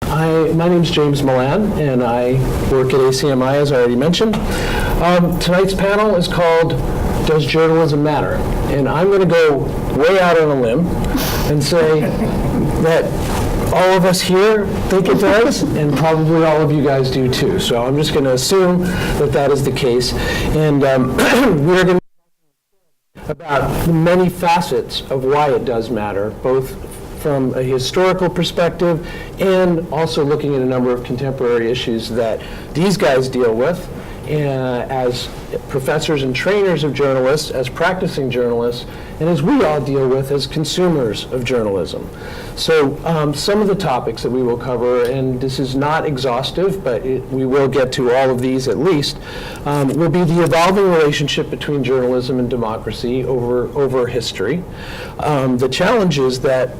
My name's James Milan, and I work at ACMi, as I already mentioned. Tonight's panel is called Does Journalism Matter? And I'm going to go way out on a limb and say that all of us here think it does, and probably all of you guys do too. So I'm just going to assume that that is the case. And we're going to talk about the many facets of why it does matter, both from a historical perspective and also looking at a number of contemporary issues that these guys deal with as professors and trainers of journalists, as practicing journalists, and as we all deal with as consumers of journalism. So some of the topics that we will cover, and this is not exhaustive, but we will get to all of these at least, will be the evolving relationship between journalism and democracy over history, the challenges that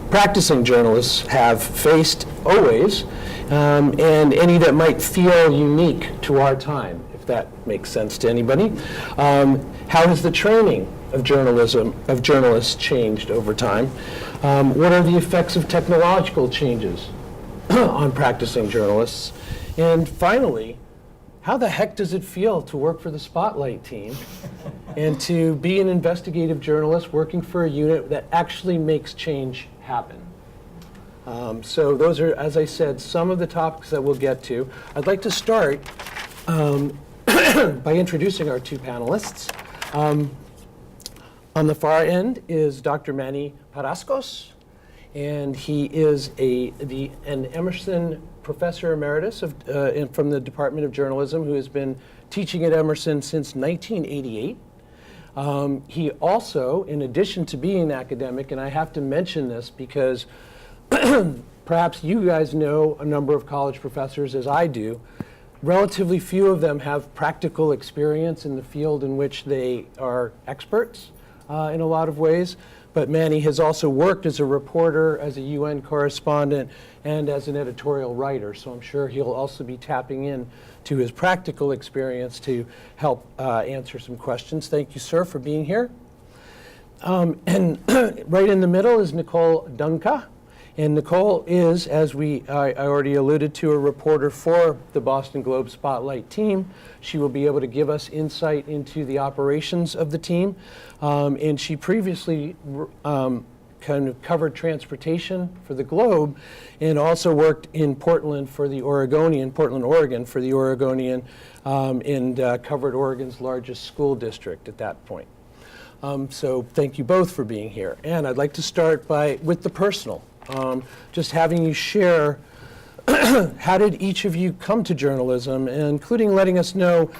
practicing journalists have faced always, and any that might feel unique to our time, if that makes sense to anybody. How has the training of journalists changed over time? What are the effects of technological changes on practicing journalists? And finally, how the heck does it feel to work for the Spotlight team and to be an investigative journalist working for a unit that actually makes change happen? So those are, as I said, some of the topics that we'll get to. I'd like to start by introducing our two panelists. On the far end is Dr. Manny Paraschos, and he is an Emerson Professor Emeritus from the Department of Journalism, who has been teaching at Emerson since 1988. He also, in addition to being an academic, and I have to mention this because perhaps you guys know a number of college professors, as I do, relatively few of them have practical experience in the field in which they are experts in a lot of ways. But Manny has also worked as a reporter, as a UN correspondent, and as an editorial writer. So I'm sure he'll also be tapping in to his practical experience to help answer some questions. Thank you, sir, for being here. And right in the middle is Nicole Dungca. And Nicole is, as I already alluded to, a reporter for the Boston Globe Spotlight team. She will be able to give us insight into the operations of the team. And she previously kind of covered transportation for the Globe and also worked in Portland, Oregon for the Oregonian, and covered Oregon's largest school district at that point. So thank you both for being here. And I'd like to start with the personal. Just having you share how did each of you come to journalism, and including letting us know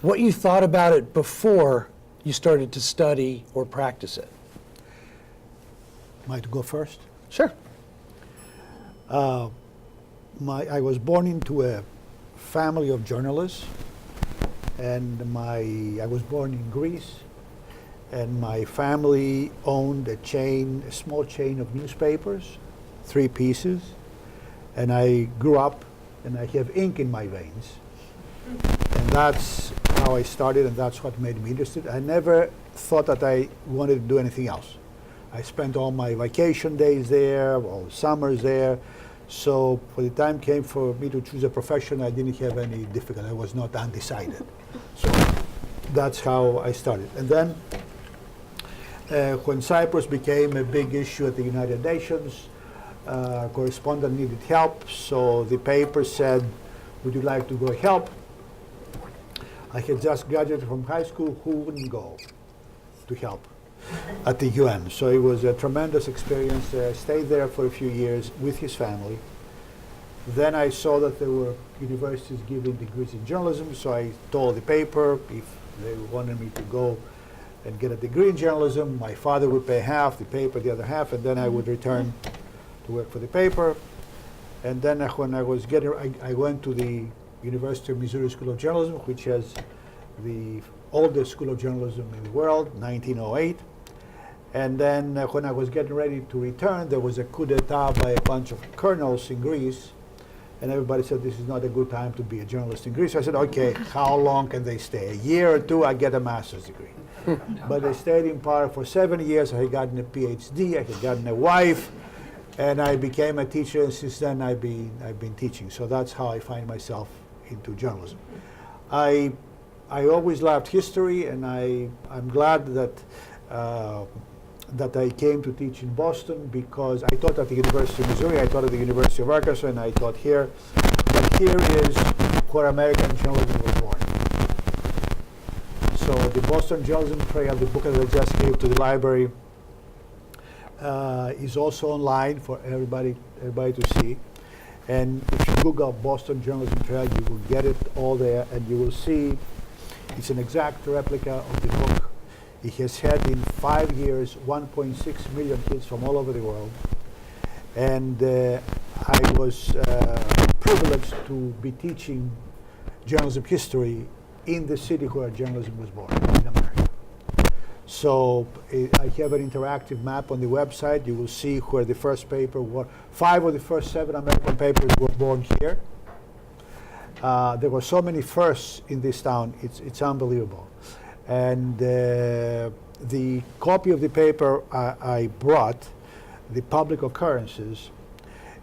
what you thought about it before you started to study or practice it. Am I to go first? Sure. I was born into a family of journalists, and I was born in Greece, and my family owned a small chain of newspapers, 3 pieces, and I grew up and I have ink in my veins. And that's how I started, and that's what made me interested. I never thought that I wanted to do anything else. I spent all my vacation days there, all the summers there. So when the time came for me to choose a profession, I didn't have any difficulty. I was not undecided. So that's how I started. And then when Cyprus became a big issue at the United Nations, correspondent needed help, so the paper said, would you like to go help? I had just graduated from high school. Who wouldn't go to help at the UN? So it was a tremendous experience. I stayed there for a few years with his family. Then I saw that there were universities giving degrees in journalism, so I told the paper if they wanted me to go and get a degree in journalism, my father would pay half, the paper the other half, and then I would return to work for the paper. And then when I went to the University of Missouri School of Journalism, which has the oldest school of journalism in the world, 1908. And then when I was getting ready to return, there was a coup d'etat by a bunch of colonels in Greece, and everybody said this is not a good time to be a journalist in Greece. I said, okay, how long can they stay? A year or two, I get a master's degree. But I stayed in power for 7 years. I had gotten a PhD, I had gotten a wife, And I became a teacher, and since then I've been teaching. So that's how I find myself into journalism. I always loved history, and I'm glad that that I came to teach in Boston, because I taught at the University of Missouri, I taught at the University of Arkansas, and I taught here. But here is where American journalism was born. So the Boston Journalism Trail, the book that I just gave to the library, is also online for everybody to see. And if you Google Boston Journalism Trail, you will get it all there, and you will see it's an exact replica of the book. It has had in 5 years 1.6 million kids from all over the world. And I was privileged to be teaching journalism history in the city where journalism was born, in America. So I have an interactive map on the website. You will see where the first paper was. 5 of the first 7 American papers were born here. There were so many firsts in this town, it's unbelievable. And the copy of the paper I brought, the public occurrences,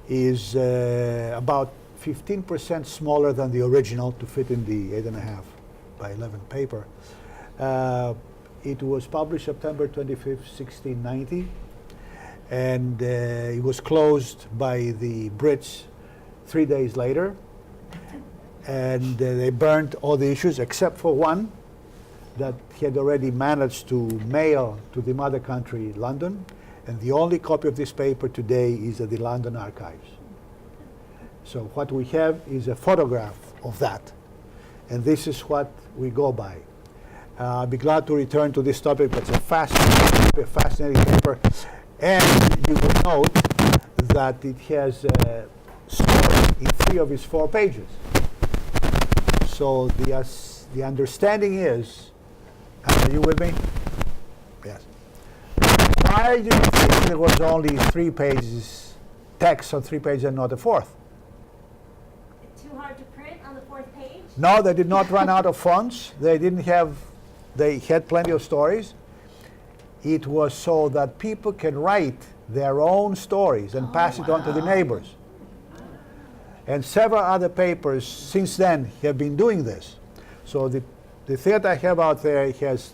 is about 15% smaller than the original to fit in the 8.5 by 11 paper. It was published September 25th, 1690, and it was closed by the Brits 3 days later. And they burned all the issues except for one that he had already managed to mail to the mother country, London. And the only copy of this paper today is at the London Archives. So what we have is a photograph of that. And this is what we go by. I'll be glad to return to this topic, but it's a fascinating paper. And you will note that it has a story in 3 of its 4 pages. So the understanding is, are you with me? Yes. Why do you think there was only 3 pages, text on 3 pages and not a 4th? Too hard to print on the 4th page? No, they did not run out of fonts. They had plenty of stories. It was so that people can write their own stories and pass it on to the neighbors. And several other papers since then have been doing this. So the thing I have out there has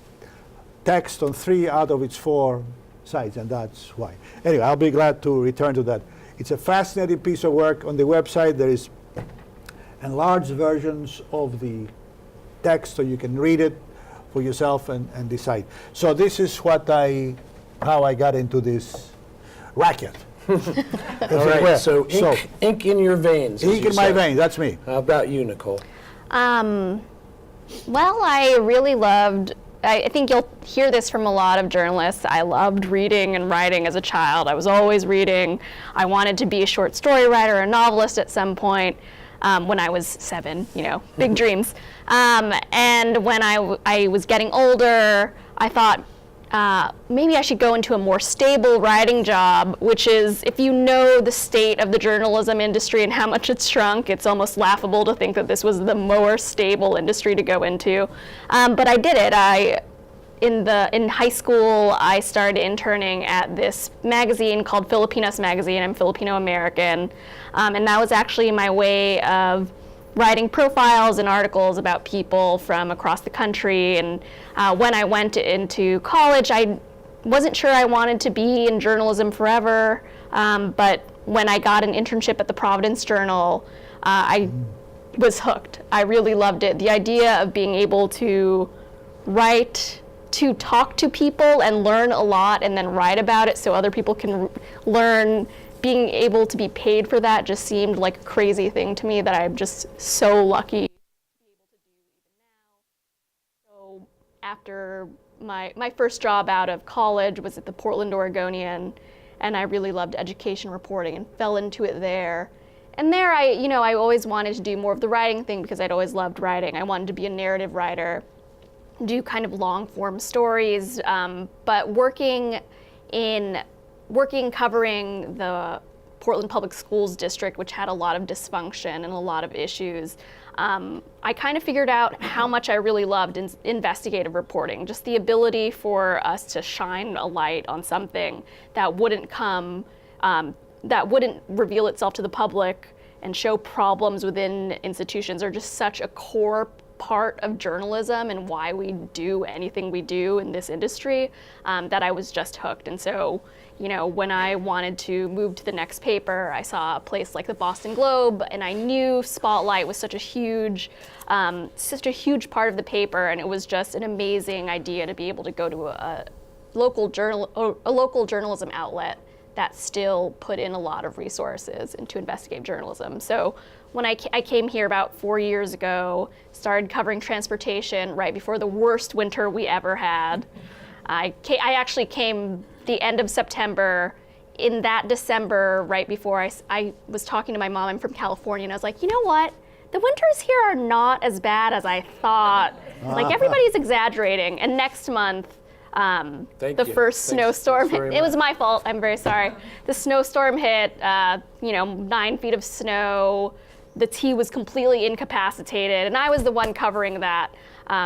text on 3 out of its 4 sites, and that's why. Anyway, I'll be glad to return to that. It's a fascinating piece of work. On the website there is enlarged versions of the text, so you can read it for yourself and decide. So this is how I got into this racket. All right, so ink in your veins. Ink in my veins, that's me. How about you, Nicole? Well, I really loved, I think you'll hear this from a lot of journalists. I loved reading and writing as a child. I was always reading. I wanted to be a short story writer, a novelist at some point when I was 7, big dreams. And when I was getting older, I thought, maybe I should go into a more stable writing job, which is, if you know the state of the journalism industry and how much it's shrunk, it's almost laughable to think that this was the more stable industry to go into. But I did it. In high school, I started interning at this magazine called Filipinos Magazine. I'm Filipino American. And that was actually my way of writing profiles and articles about people from across the country. And when I went into college, I wasn't sure I wanted to be in journalism forever, but when I got an internship at the Providence Journal, I was hooked. I really loved it. The idea of being able to write, to talk to people and learn a lot and then write about it so other people can learn, being able to be paid for that just seemed like a crazy thing to me that I'm just so lucky to be able to do even now. So after my first job out of college was at the Portland Oregonian, and I really loved education reporting and fell into it there. And there I always wanted to do more of the writing thing because I'd always loved writing. I wanted to be a narrative writer, do kind of long form stories, but working covering the Portland Public Schools District, which had a lot of dysfunction and a lot of issues, I kind of figured out how much I really loved investigative reporting, just the ability for us to shine a light on something that wouldn't come that wouldn't reveal itself to the public and show problems within institutions are just such a core part of journalism and why we do anything we do in this industry, that I was just hooked. And so, you know, when I wanted to move to the next paper, I saw a place like the Boston Globe, and I knew Spotlight was such a huge part of the paper, and it was just an amazing idea to be able to go to a local journalism outlet that still put in a lot of resources into investigative journalism. So when I came here about 4 years ago, started covering transportation right before the worst winter we ever had. I actually came the end of September. In that December, right before I was talking to my mom, I'm from California, and I was like, you know what? The winters here are not as bad as I thought. Like, everybody's exaggerating. And next month, the first snowstorm, it was my fault, I'm very sorry. The snowstorm hit, 9 feet of snow. The T was completely incapacitated, and I was the one covering that.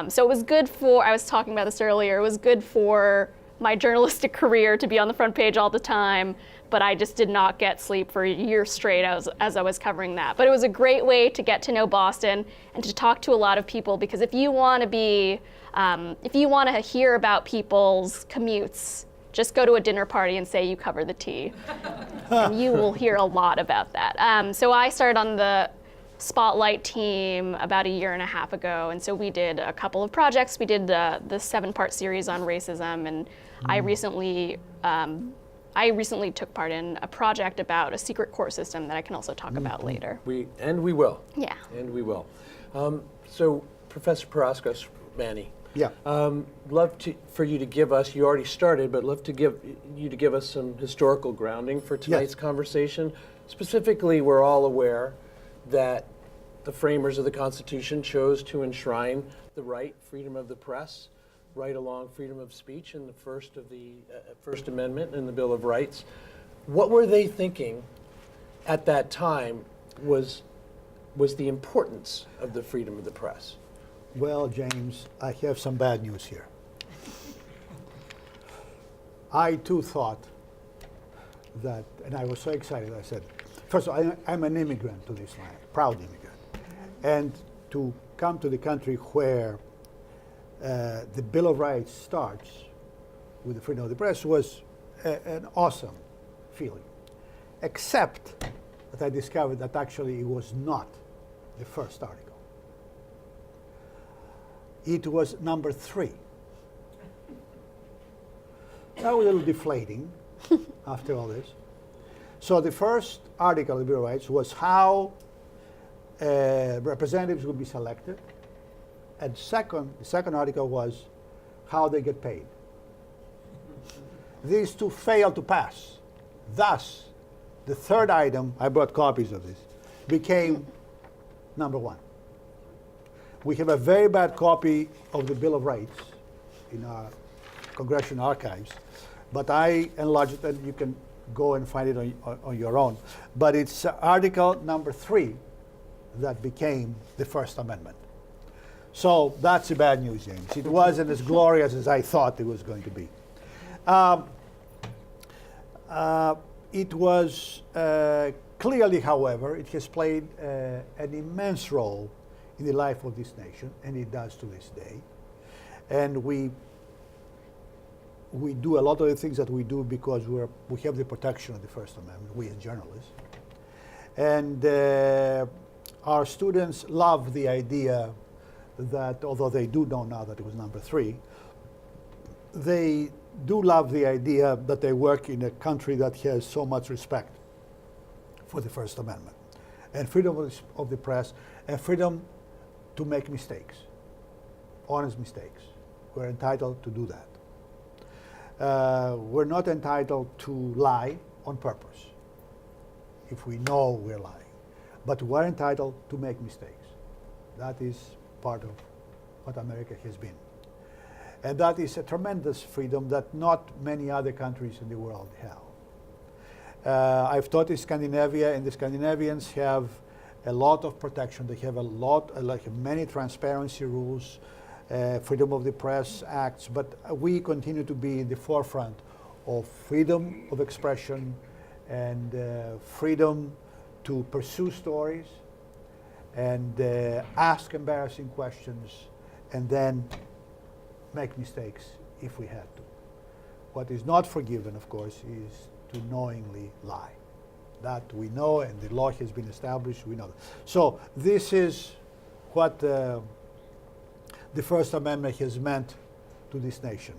So it was good for, I was talking about this earlier, it was good for my journalistic career to be on the front page all the time, but I just did not get sleep for a year straight as I was covering that. But it was a great way to get to know Boston and to talk to a lot of people, because if you want to hear about people's commutes, just go to a dinner party and say you cover the T, and you will hear a lot about that. So I started on the Spotlight team about a year and a half ago, and so we did a couple of projects. We did the 7-part series on racism, and I recently took part in a project about a secret court system that I can also talk about later. We will. Yeah. And we will. So, Professor Paraschos, Manny. Yeah. Love for you to give us, you already started, but love to give you to give us some historical grounding for tonight's conversation. Specifically, we're all aware that the framers of the Constitution chose to enshrine the right, freedom of the press, right along freedom of speech in the First Amendment in the Bill of Rights. What were they thinking at that time was the importance of the freedom of the press? Well, James, I have some bad news here. I too thought that, and I was so excited, I said, first of all, I'm an immigrant to this land, proud immigrant. And to come to the country where the Bill of Rights starts with the freedom of the press was an awesome feeling. Except that I discovered that actually it was not the first article. It was number 3. That was a little deflating after all this. So the first article of the Bill of Rights was how representatives would be selected. And the second article was how they get paid. These two failed to pass. Thus, the third item, I brought copies of this, became number 1. We have a very bad copy of the Bill of Rights in our Congressional archives, but I enlarged it, and you can go and find it on your own. But it's article number 3 that became the First Amendment. So that's the bad news, James. It wasn't as glorious as I thought it was going to be. It was clearly, however, it has played an immense role in the life of this nation, and it does to this day. And we do a lot of the things that we do because we have the protection of the First Amendment, we as journalists. And our students love the idea that, although they do know now that it was number 3, they do love the idea that they work in a country that has so much respect for the First Amendment and freedom of the press and freedom to make mistakes, honest mistakes. We're entitled to do that. We're not entitled to lie on purpose if we know we're lying, but we're entitled to make mistakes. That is part of what America has been. And that is a tremendous freedom that not many other countries in the world have. I've taught in Scandinavia, and the Scandinavians have a lot of protection. They have many transparency rules, freedom of the press acts, but we continue to be in the forefront of freedom of expression and freedom to pursue stories and ask embarrassing questions and then make mistakes if we had to. What is not forgiven, of course, is to knowingly lie. That we know, and the law has been established, we know that. So this is what the First Amendment has meant to this nation.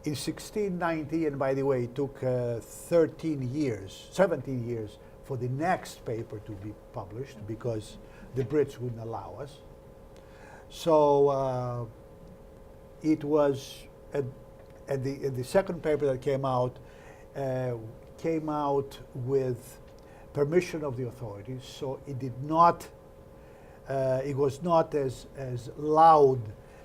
In 1690, and by the way, it took 17 years for the next paper to be published because the Brits wouldn't allow us. So it was at the second paper that came out with permission of the authorities, so it did not, it was not as loud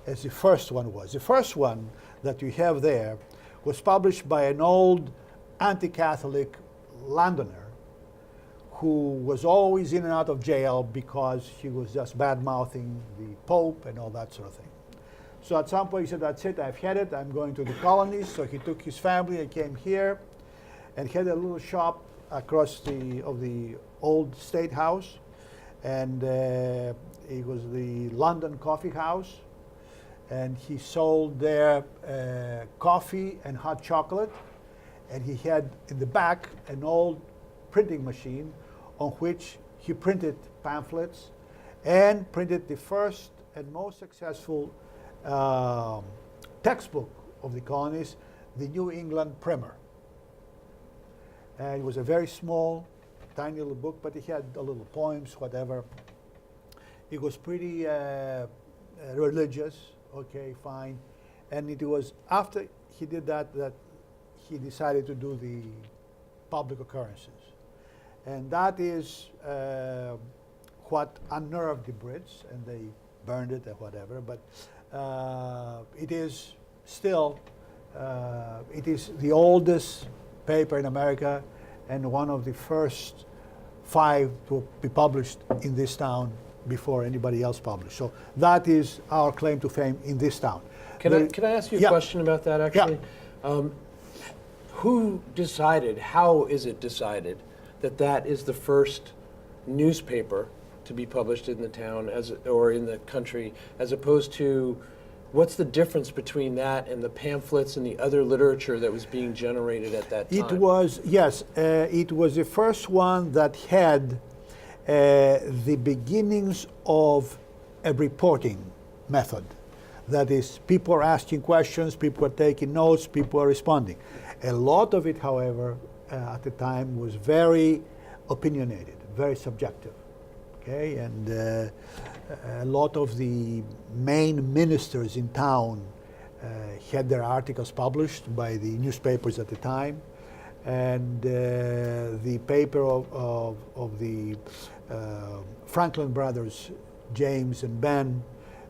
as the first one was. The first one that you have there was published by an old anti-Catholic Londoner who was always in and out of jail because he was just bad-mouthing the Pope and all that sort of thing. So at some point he said, that's it, I've had it, I'm going to the colonies. So he took his family and came here and had a little shop across the old State House, and it was the London Coffee House, and he sold there coffee and hot chocolate, and he had in the back an old printing machine on which he printed pamphlets and printed the first and most successful textbook of the colonies, the New England Primer. And it was a very small, tiny little book, but it had a little poems, whatever. It was pretty religious, okay, fine. And it was after he did that that he decided to do the public occurrences. And that is what unnerved the Brits, and they burned it and whatever. But it is still, it is the oldest paper in America and one of the first 5 to be published in this town before anybody else published. So that is our claim to fame in this town. Can I ask you a question about that, actually? Yeah. Who decided, how is it decided, that that is the first newspaper to be published in the town or in the country, as opposed to what's the difference between that and the pamphlets and the other literature that was being generated at that time? It was, yes, it was the first one that had the beginnings of a reporting method. That is, people are asking questions, people are taking notes, people are responding. A lot of it, however, at the time was very opinionated, very subjective. Okay, and a lot of the main ministers in town had their articles published by the newspapers at the time, and the paper of the Franklin brothers, James and Ben,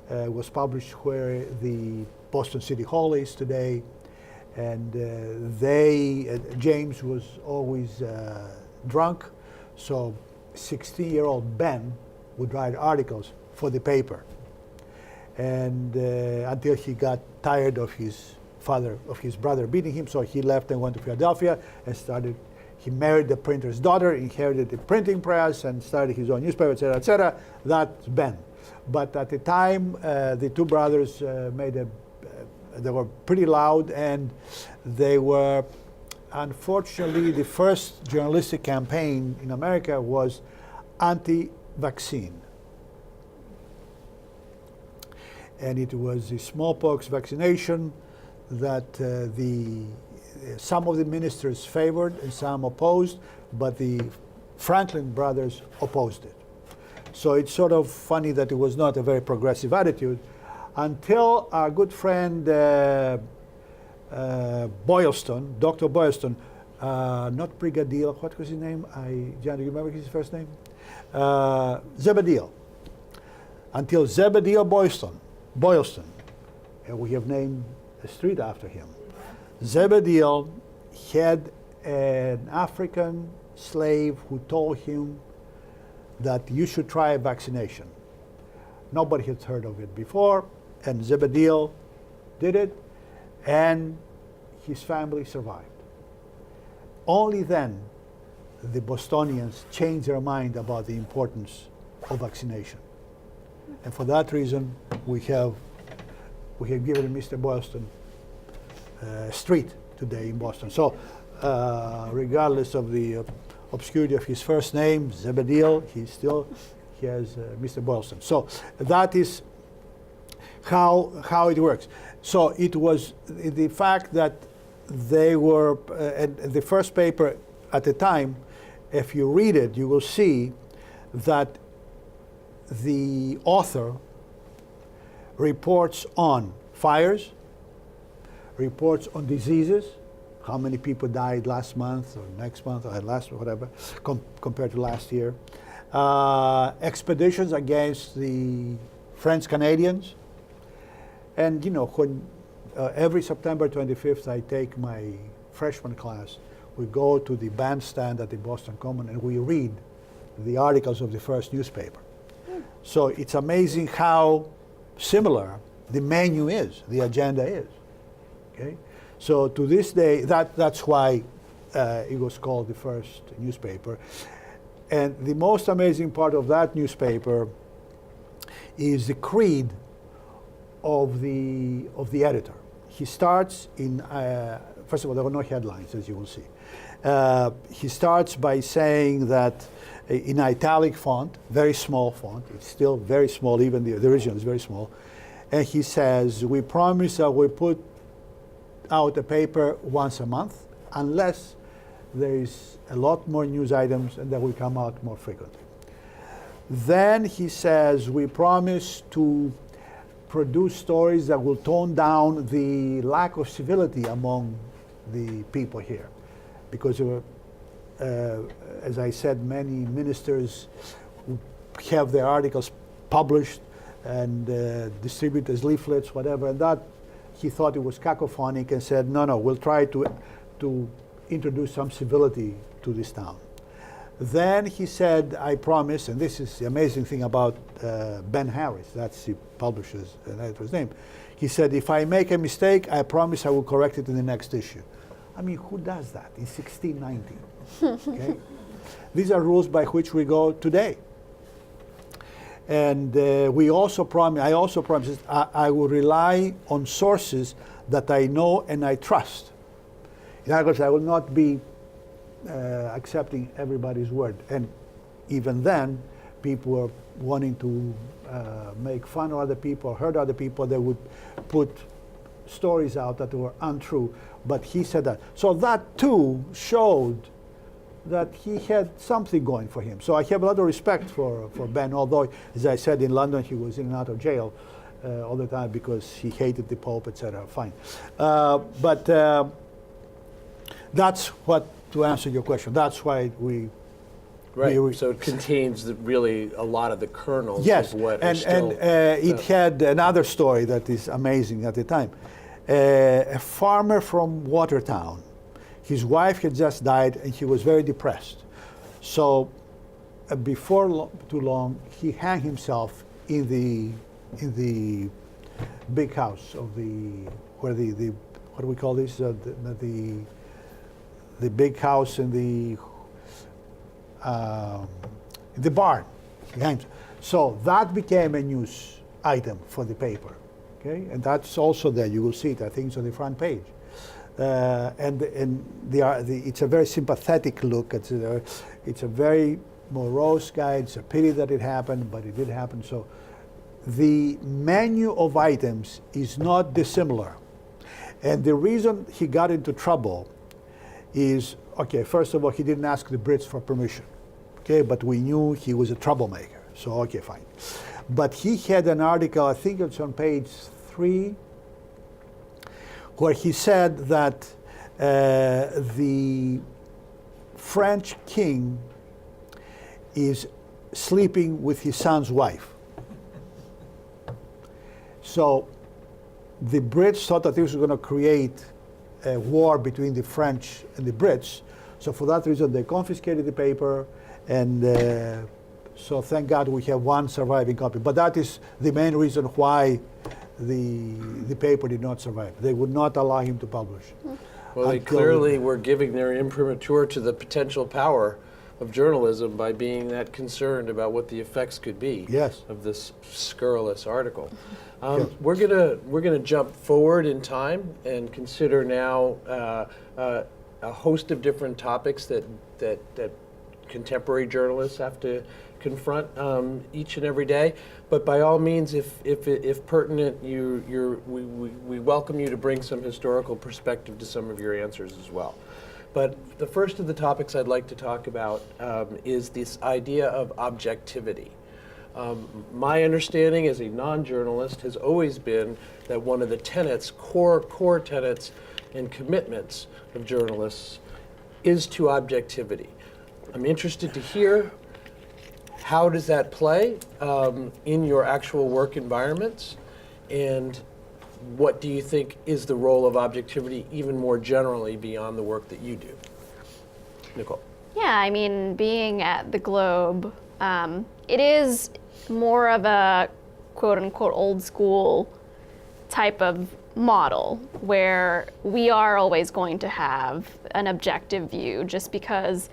was published where the Boston City Hall is today, and James was always drunk, so 16-year-old Ben would write articles for the paper, and until he got tired of his brother beating him, so he left and went to Philadelphia and he married the printer's daughter, inherited the printing press, and started his own newspaper, etc., etc. That's Ben. But at the time, the two brothers they were pretty loud, and they were, unfortunately, the first journalistic campaign in America was anti-vaccine. And it was the smallpox vaccination that some of the ministers favored and some opposed, but the Franklin brothers opposed it. So it's sort of funny that it was not a very progressive attitude until our good friend Boylston, Dr. Boylston, not Brigadier, what was his name? John, do you remember his first name? Zebediel. Until Zebediel Boylston, and we have named a street after him. Zebediel had an African slave who told him that you should try a vaccination. Nobody had heard of it before, and Zebediel did it, and his family survived. Only then the Bostonians changed their mind about the importance of vaccination. And for that reason, we have given Mr. Boylston a street today in Boston. So regardless of the obscurity of his first name, Zebediel, he has Mr. Boylston. So that is how it works. So it was the fact that they were, and the first paper at the time, if you read it, you will see that the author reports on fires, reports on diseases, how many people died last month or next month or last whatever, compared to last year, expeditions against the French Canadians, and when every September 25th I take my freshman class, we go to the bandstand at the Boston Common and we read the articles of the first newspaper. So it's amazing how similar the menu is, the agenda is. Okay, so to this day, that's why it was called the first newspaper. And the most amazing part of that newspaper is the creed of the editor. He starts in, first of all, there were no headlines, as you will see. He starts by saying that in italic font, very small font, it's still very small, even the original is very small, and he says, we promise that we put out a paper once a month, unless there is a lot more news items and that will come out more frequently. Then he says, we promise to produce stories that will tone down the lack of civility among the people here. Because, as I said, many ministers have their articles published and distribute as leaflets, whatever, and that he thought it was cacophonic and said, no, we'll try to introduce some civility to this town. Then he said, I promise, and this is the amazing thing about Ben Harris, that's the publisher's editor's name. He said, if I make a mistake, I promise I will correct it in the next issue. I mean, who does that in 1690? Okay? These are rules by which we go today. And I also promise I will rely on sources that I know and I trust. In other words, I will not be accepting everybody's word. And even then, people were wanting to make fun of other people, hurt other people. They would put stories out that were untrue. But he said that. So that too showed that he had something going for him. So I have a lot of respect for Ben, although, as I said, in London he was in and out of jail all the time because he hated the Pope, etc. Fine. But that's what, to answer your question, that's why we... Right, so it contains really a lot of the kernels yes, of what and, are still... and it had another story that is amazing at the time. A farmer from Watertown, his wife had just died and he was very depressed. So before too long, he hanged himself in the big house of what do we call this? The big house in the barn. He hanged. So that became a news item for the paper. Okay, and that's also there. You will see it. I think it's on the front page. It's a very sympathetic look. It's a very morose guy. It's a pity that it happened, but it did happen. So the menu of items is not dissimilar. And the reason he got into trouble is, okay, first of all, he didn't ask the Brits for permission. Okay, but we knew he was a troublemaker. So, okay, fine. But he had an article, I think it's on page 3, where he said that the French king is sleeping with his son's wife. So the Brits thought that this was going to create a war between the French and the Brits. So for that reason, they confiscated the paper, and so thank God we have one surviving copy. But that is the main reason why the paper did not survive. They would not allow him to publish. Well, they clearly were giving their imprimatur to the potential power of journalism by being that concerned about what the effects could be Yes. of this scurrilous article. Yes. We're gonna jump forward in time and consider now a host of different topics that contemporary journalists have to confront each and every day. But by all means, if pertinent, we welcome you to bring some historical perspective to some of your answers as well. But the first of the topics I'd like to talk about is this idea of objectivity. My understanding as a non-journalist has always been that one of the tenets, core tenets and commitments of journalists is to objectivity. I'm interested to hear, how does that play in your actual work environments, and what do you think is the role of objectivity even more generally beyond the work that you do? Nicole. Yeah, I mean, being at the Globe, it is more of a quote unquote old school type of model where we are always going to have an objective view, just because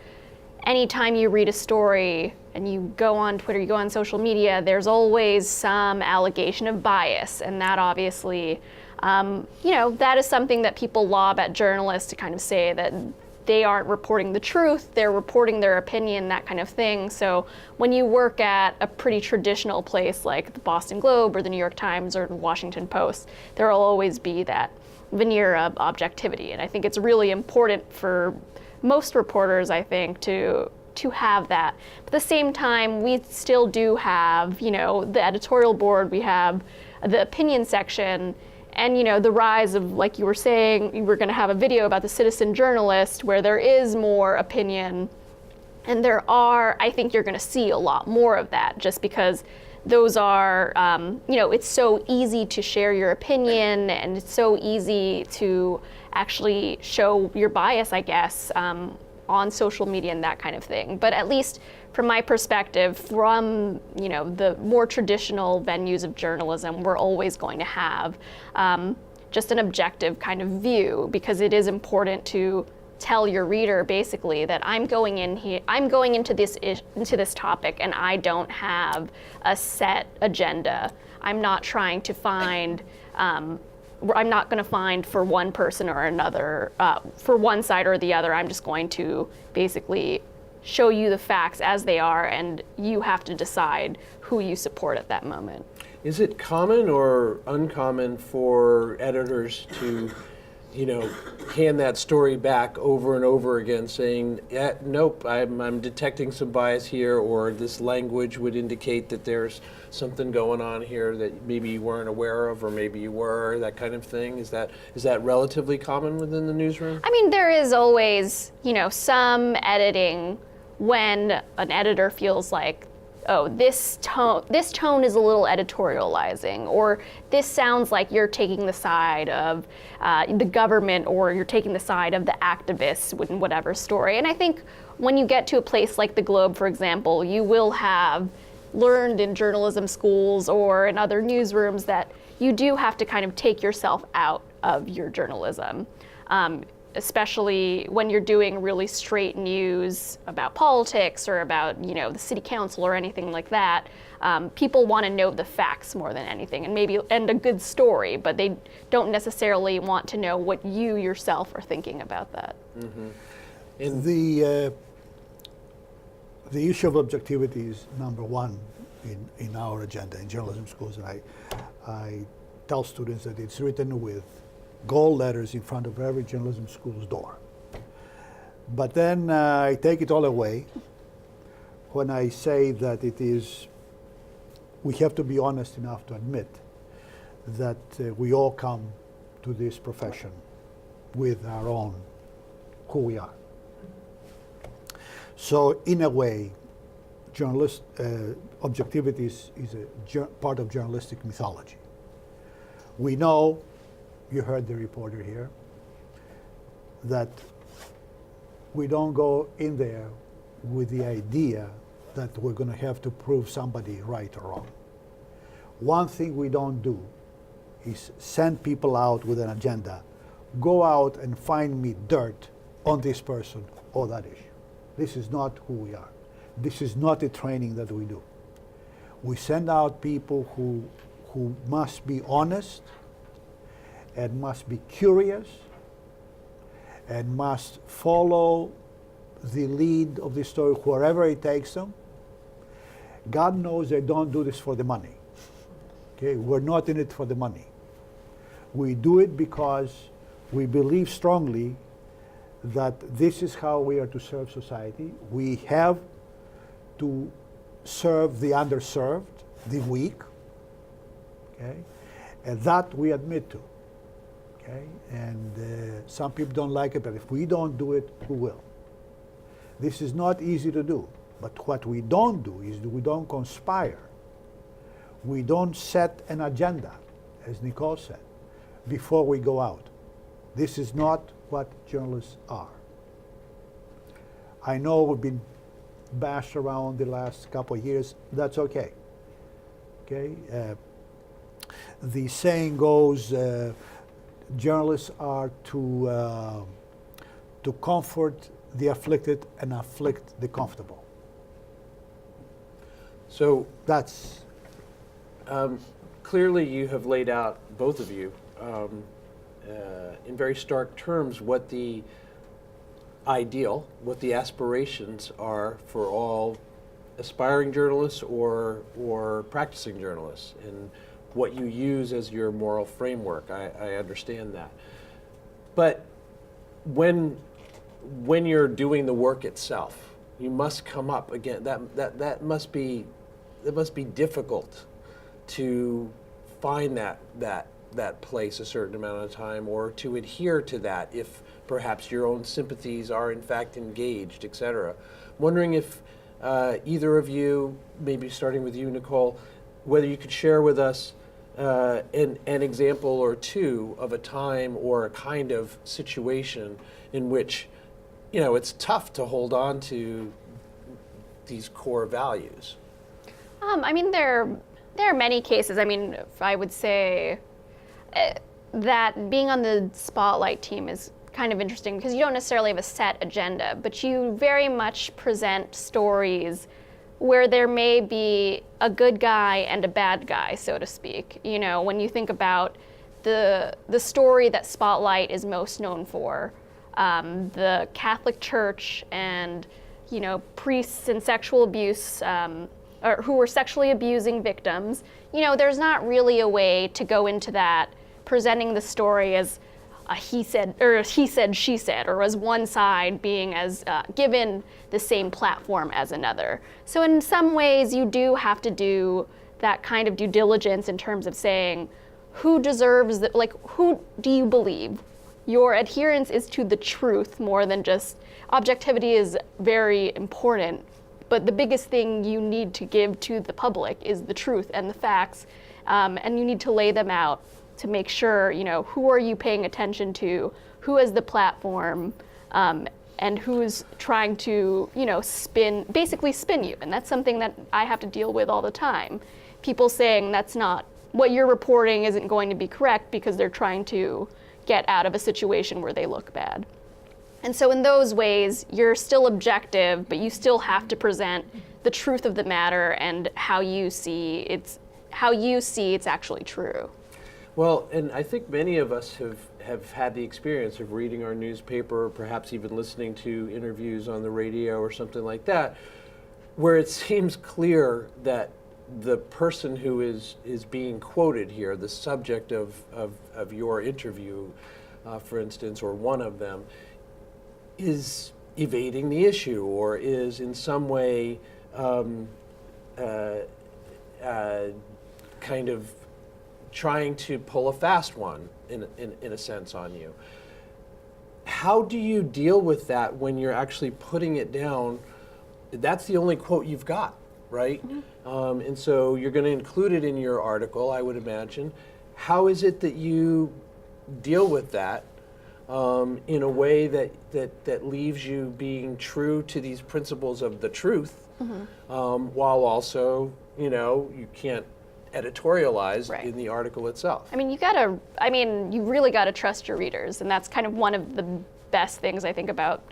anytime you read a story and you go on Twitter, you go on social media, there's always some allegation of bias, and that obviously, that is something that people lob at journalists to kind of say that they aren't reporting the truth, they're reporting their opinion, that kind of thing. So when you work at a pretty traditional place like the Boston Globe or the New York Times or the Washington Post, there will always be that veneer of objectivity. And I think it's really important for most reporters, I think, to have that. But at the same time, we still do have, the editorial board, we have the opinion section, and the rise of, like you were saying, you were going to have a video about the citizen journalist where there is more opinion, and I think you're going to see a lot more of that, just because those are, it's so easy to share your opinion, and it's so easy to actually show your bias, I guess, on social media and that kind of thing. But at least from my perspective, from the more traditional venues of journalism, we're always going to have just an objective kind of view, because it is important to tell your reader basically that I'm going into this topic, and I don't have a set agenda. I'm not trying to find. I'm not going to find for one person or another, for one side or the other. I'm just going to basically show you the facts as they are, and you have to decide who you support at that moment. Is it common or uncommon for editors to, hand that story back over and over again, saying, yeah, nope, I'm detecting some bias here, or this language would indicate that there's something going on here that maybe you weren't aware of, or maybe you were, that kind of thing? Is that relatively common within the newsroom? I mean, there is always, some editing when an editor feels like, oh, this tone is a little editorializing, or this sounds like you're taking the side of the government, or you're taking the side of the activists in whatever story. And I think when you get to a place like the Globe, for example, you will have learned in journalism schools or in other newsrooms that you do have to kind of take yourself out of your journalism. Especially when you're doing really straight news about politics or about, the city council or anything like that. People want to know the facts more than anything, and a good story, but they don't necessarily want to know what you yourself are thinking about that. Mm-hmm. And the issue of objectivity is number one in our agenda in journalism schools, and I tell students that it's written with gold letters in front of every journalism school's door. But then I take it all away when I say that we have to be honest enough to admit that we all come to this profession with our own who we are. So in a way, objectivity is a part of journalistic mythology. We know, you heard the reporter here, that we don't go in there with the idea that we're going to have to prove somebody right or wrong. One thing we don't do is send people out with an agenda, go out and find me dirt on this person or that issue. This is not who we are. This is not the training that we do. We send out people who must be honest and must be curious and must follow the lead of the story wherever it takes them. God knows they don't do this for the money. Okay, we're not in it for the money. We do it because we believe strongly that this is how we are to serve society. We have to serve the underserved, the weak, okay? And that we admit to, okay? And some people don't like it, but if we don't do it, who will? This is not easy to do, but what we don't do is we don't conspire. We don't set an agenda, as Nicole said, before we go out. This is not what journalists are. I know we've been bashed around the last couple of years. That's okay. Okay. The saying goes, journalists are to comfort the afflicted and afflict the comfortable. So That's clearly you have laid out, both of you, in very stark terms what the ideal, what the aspirations are for all aspiring journalists or practicing journalists, and what you use as your moral framework. I understand that. But when you're doing the work itself, you must come up again. That must be difficult to find that place a certain amount of time, or to adhere to that if perhaps your own sympathies are in fact engaged, etc. Wondering if either of you, maybe starting with you, Nicole, whether you could share with us an example or two of a time or a kind of situation in which, you know, it's tough to hold on to these core values. I mean, there are many cases. I mean, I would say that being on the spotlight team is kind of interesting because you don't necessarily have a set agenda, but you very much present stories where there may be a good guy and a bad guy, so to speak. You know, when you think about the story that Spotlight is most known for, the Catholic Church and, you know, priests and sexual abuse, or who were sexually abusing victims, you know, there's not really a way to go into that presenting the story as a he said, she said, or as one side being as given the same platform as another. So in some ways, you do have to do that kind of due diligence in terms of saying, who deserves, who do you believe? Your adherence is to the truth more than just, objectivity is very important, but the biggest thing you need to give to the public is the truth and the facts, and you need to lay them out to make sure, you know, who are you paying attention to, who has the platform, and who's trying to, you know, basically spin you. And that's something that I have to deal with all the time. People saying that's not, what you're reporting isn't going to be correct because they're trying to get out of a situation where they look bad. And so in those ways, you're still objective, but you still have to present the truth of the matter and how you see it's actually true. Well, and I think many of us have had the experience of reading our newspaper, or perhaps even listening to interviews on the radio or something like that, where it seems clear that the person who is being quoted here, the subject of your interview, for instance, or one of them, is evading the issue or is in some way kind of trying to pull a fast one in a sense on you. How do you deal with that when you're actually putting it down? That's the only quote you've got, right? Mm-hmm. And so you're going to include it in your article, I would imagine. How is it that you deal with that in a way that leaves you being true to these principles of the truth, mm-hmm. While also, you know, you can't editorialize right. in the article itself? I mean, you really got to trust your readers, and that's kind of one of the best things I think about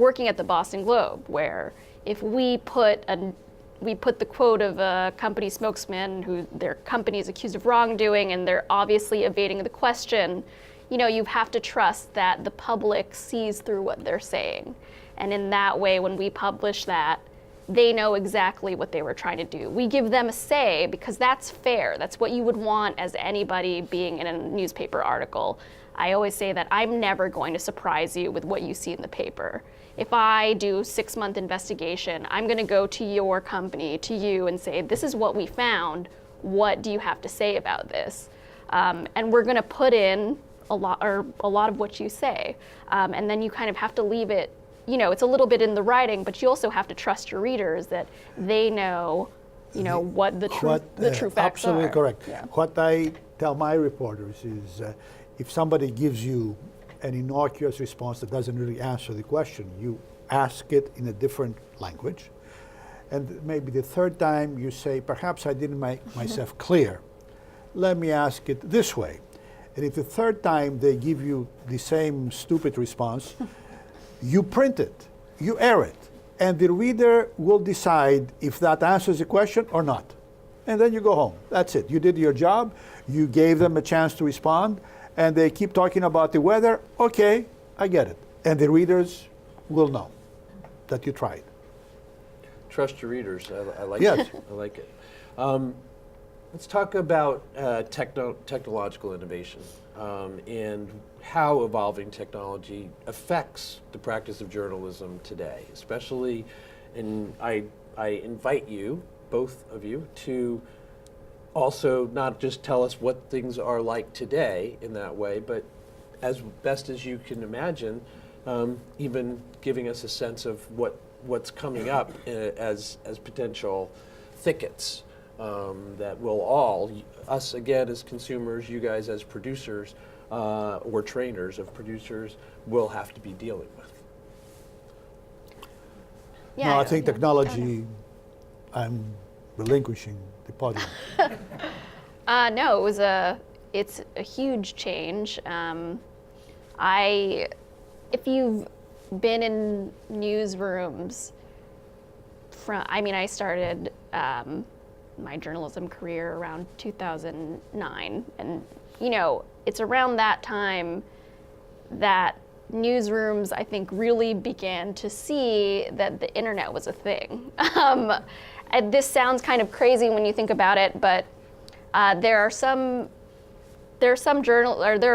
working at the Boston Globe, where if we put the quote of a company spokesman who their company is accused of wrongdoing and they're obviously evading the question, you have to trust that the public sees through what they're saying. And in that way, when we publish that, they know exactly what they were trying to do. We give them a say because that's fair. That's what you would want as anybody being in a newspaper article. I always say that I'm never going to surprise you with what you see in the paper. If I do a 6-month investigation, I'm going to go to your company, to you, and say, this is what we found. What do you have to say about this? And we're going to put in a lot of what you say. And then you kind of have to leave it, it's a little bit in the writing, but you also have to trust your readers that they know, what the true facts absolutely are. Correct. Yeah. What I tell my reporters is if somebody gives you an innocuous response that doesn't really answer the question, you ask it in a different language. And maybe the third time you say, perhaps I didn't make myself clear. Let me ask it this way. And if the third time they give you the same stupid response, you print it, you air it, and the reader will decide if that answers the question or not. And then you go home. That's it. You did your job. You gave them a chance to respond, and they keep talking about the weather. Okay, I get it. And the readers will know that you tried. Trust your readers. I like Yes. it. I like it. Let's talk about technological innovation and how evolving technology affects the practice of journalism today, especially, and I invite you, both of you, to also not just tell us what things are like today in that way, but as best as you can imagine, even giving us a sense of what's coming up as potential thickets that will all, us again as consumers, you guys as producers, or trainers of producers, will have to be dealing with. Yeah, No, I think technology, I'm relinquishing the podium. No, it's a huge change. If you've been in newsrooms I started my journalism career around 2009, and it's around that time that newsrooms, I think, really began to see that the internet was a thing. And this sounds kind of crazy when you think about it, but there are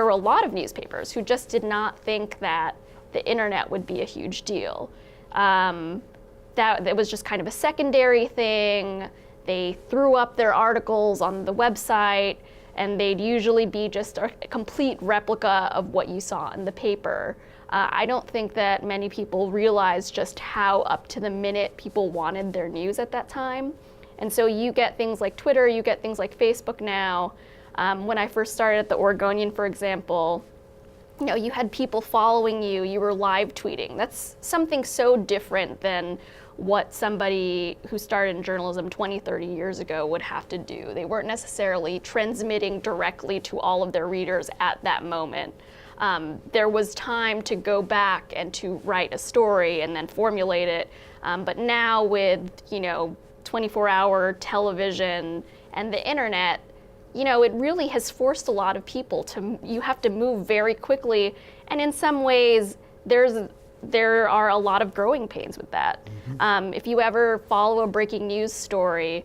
a lot of newspapers who just did not think that the internet would be a huge deal. That it was just kind of a secondary thing. They threw up their articles on the website, and they'd usually be just a complete replica of what you saw in the paper. I don't think that many people realized just how up to the minute people wanted their news at that time. And so you get things like Twitter, you get things like Facebook now. When I first started at the Oregonian, for example, you had people following you, you were live tweeting. That's something so different than what somebody who started in journalism 20, 30 years ago would have to do. They weren't necessarily transmitting directly to all of their readers at that moment. There was time to go back and to write a story and then formulate it. But now with 24-hour television and the internet, it really has forced a lot of people you have to move very quickly. And in some ways, there are a lot of growing pains with that. Mm-hmm. If you ever follow a breaking news story,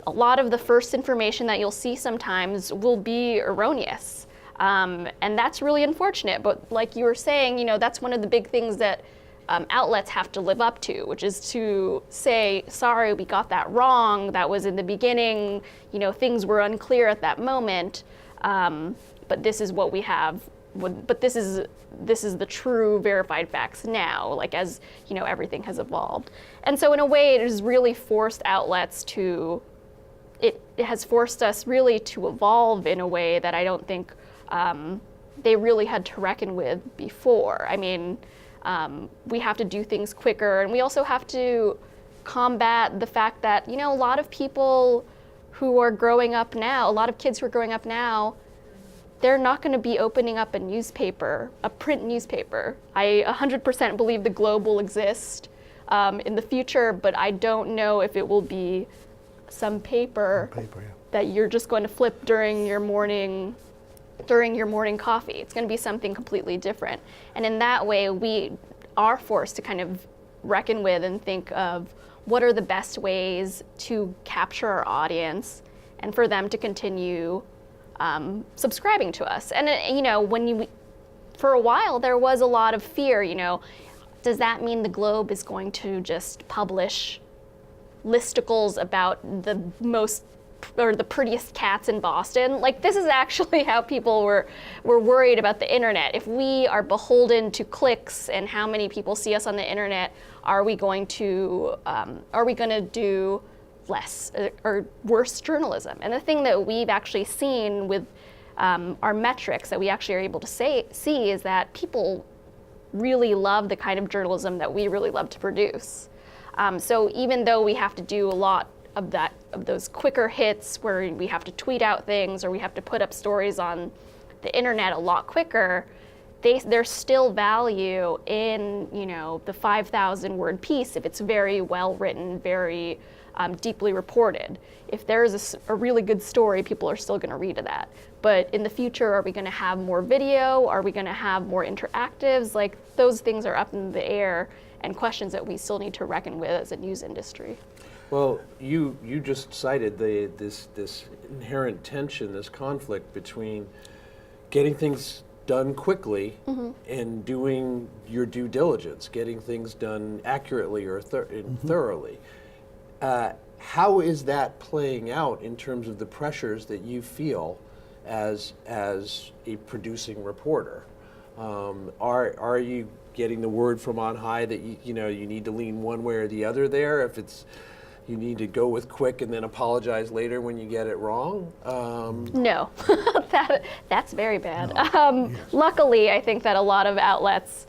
a lot of the first information that you'll see sometimes will be erroneous. And that's really unfortunate. But like you were saying, that's one of the big things that outlets have to live up to, which is to say, sorry, we got that wrong. That was in the beginning. Things were unclear at that moment. But this is what we have. But this is the true verified facts now, as everything has evolved. And so in a way, it has really forced outlets it has forced us really to evolve in a way that I don't think they really had to reckon with before. We have to do things quicker, and we also have to combat the fact that, a lot of people who are growing up now, a lot of kids who are growing up now, they're not going to be opening up a newspaper, a print newspaper. I 100% believe the Globe will exist in the future, but I don't know if it will be some paper that you're just going to flip during your morning coffee. It's going to be something completely different. And in that way, we are forced to kind of reckon with and think of what are the best ways to capture our audience and for them to continue subscribing to us. And for a while there was a lot of fear, does that mean the Globe is going to just publish listicles about the most or the prettiest cats in Boston? Like, this is actually how people were worried about the internet. If we are beholden to clicks and how many people see us on the internet, are we going to do less or worse journalism? And the thing that we've actually seen with our metrics that we actually are able to see is that people really love the kind of journalism that we really love to produce. So even though we have to do a lot of those quicker hits where we have to tweet out things or we have to put up stories on the internet a lot quicker, there's still value in the 5,000 word piece if it's very well written, very deeply reported. If there's a really good story, people are still going to read that. But in the future, are we going to have more video? Are we going to have more interactives? Like, those things are up in the air and questions that we still need to reckon with as a news industry. Well, you just cited this inherent tension, this conflict between getting things done quickly and doing your due diligence, getting things done accurately or thoroughly. How is that playing out in terms of the pressures that you feel as a producing reporter? Are you getting the word from on high that you need to lean one way or the other there? If it's you need to go with quick and then apologize later when you get it wrong? No, that's very bad. No. Luckily, I think that a lot of outlets,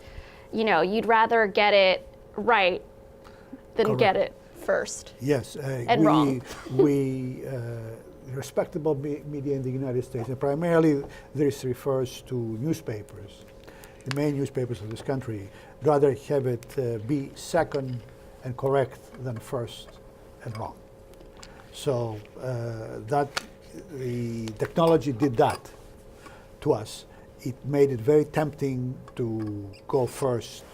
you'd rather get it right than Correct. get it first. Yes, and wrong. We respectable media in the United States, and primarily this refers to newspapers, the main newspapers of this country, rather have it be second and correct than first and wrong. So that the technology did that to us. It made it very tempting to go first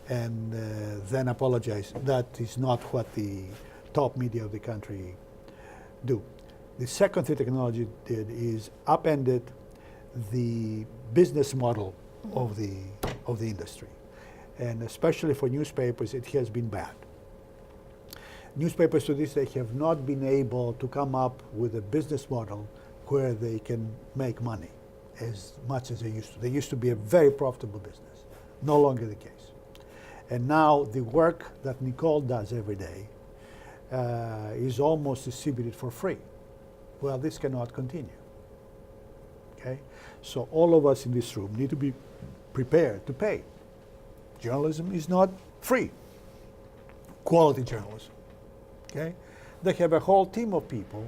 and then apologize. That is not what the top media of the country do. The second thing technology did is upended the business model of the industry, and especially for newspapers, it has been bad. Newspapers to this day have not been able to come up with a business model where they can make money as much as they used to. They used to be a very profitable business, no longer the case. And now the work that Nicole does every day is almost distributed for free. Well, this cannot continue. Okay? So all of us in this room need to be prepared to pay. Journalism is not free. Quality journalism. Okay? They have a whole team of people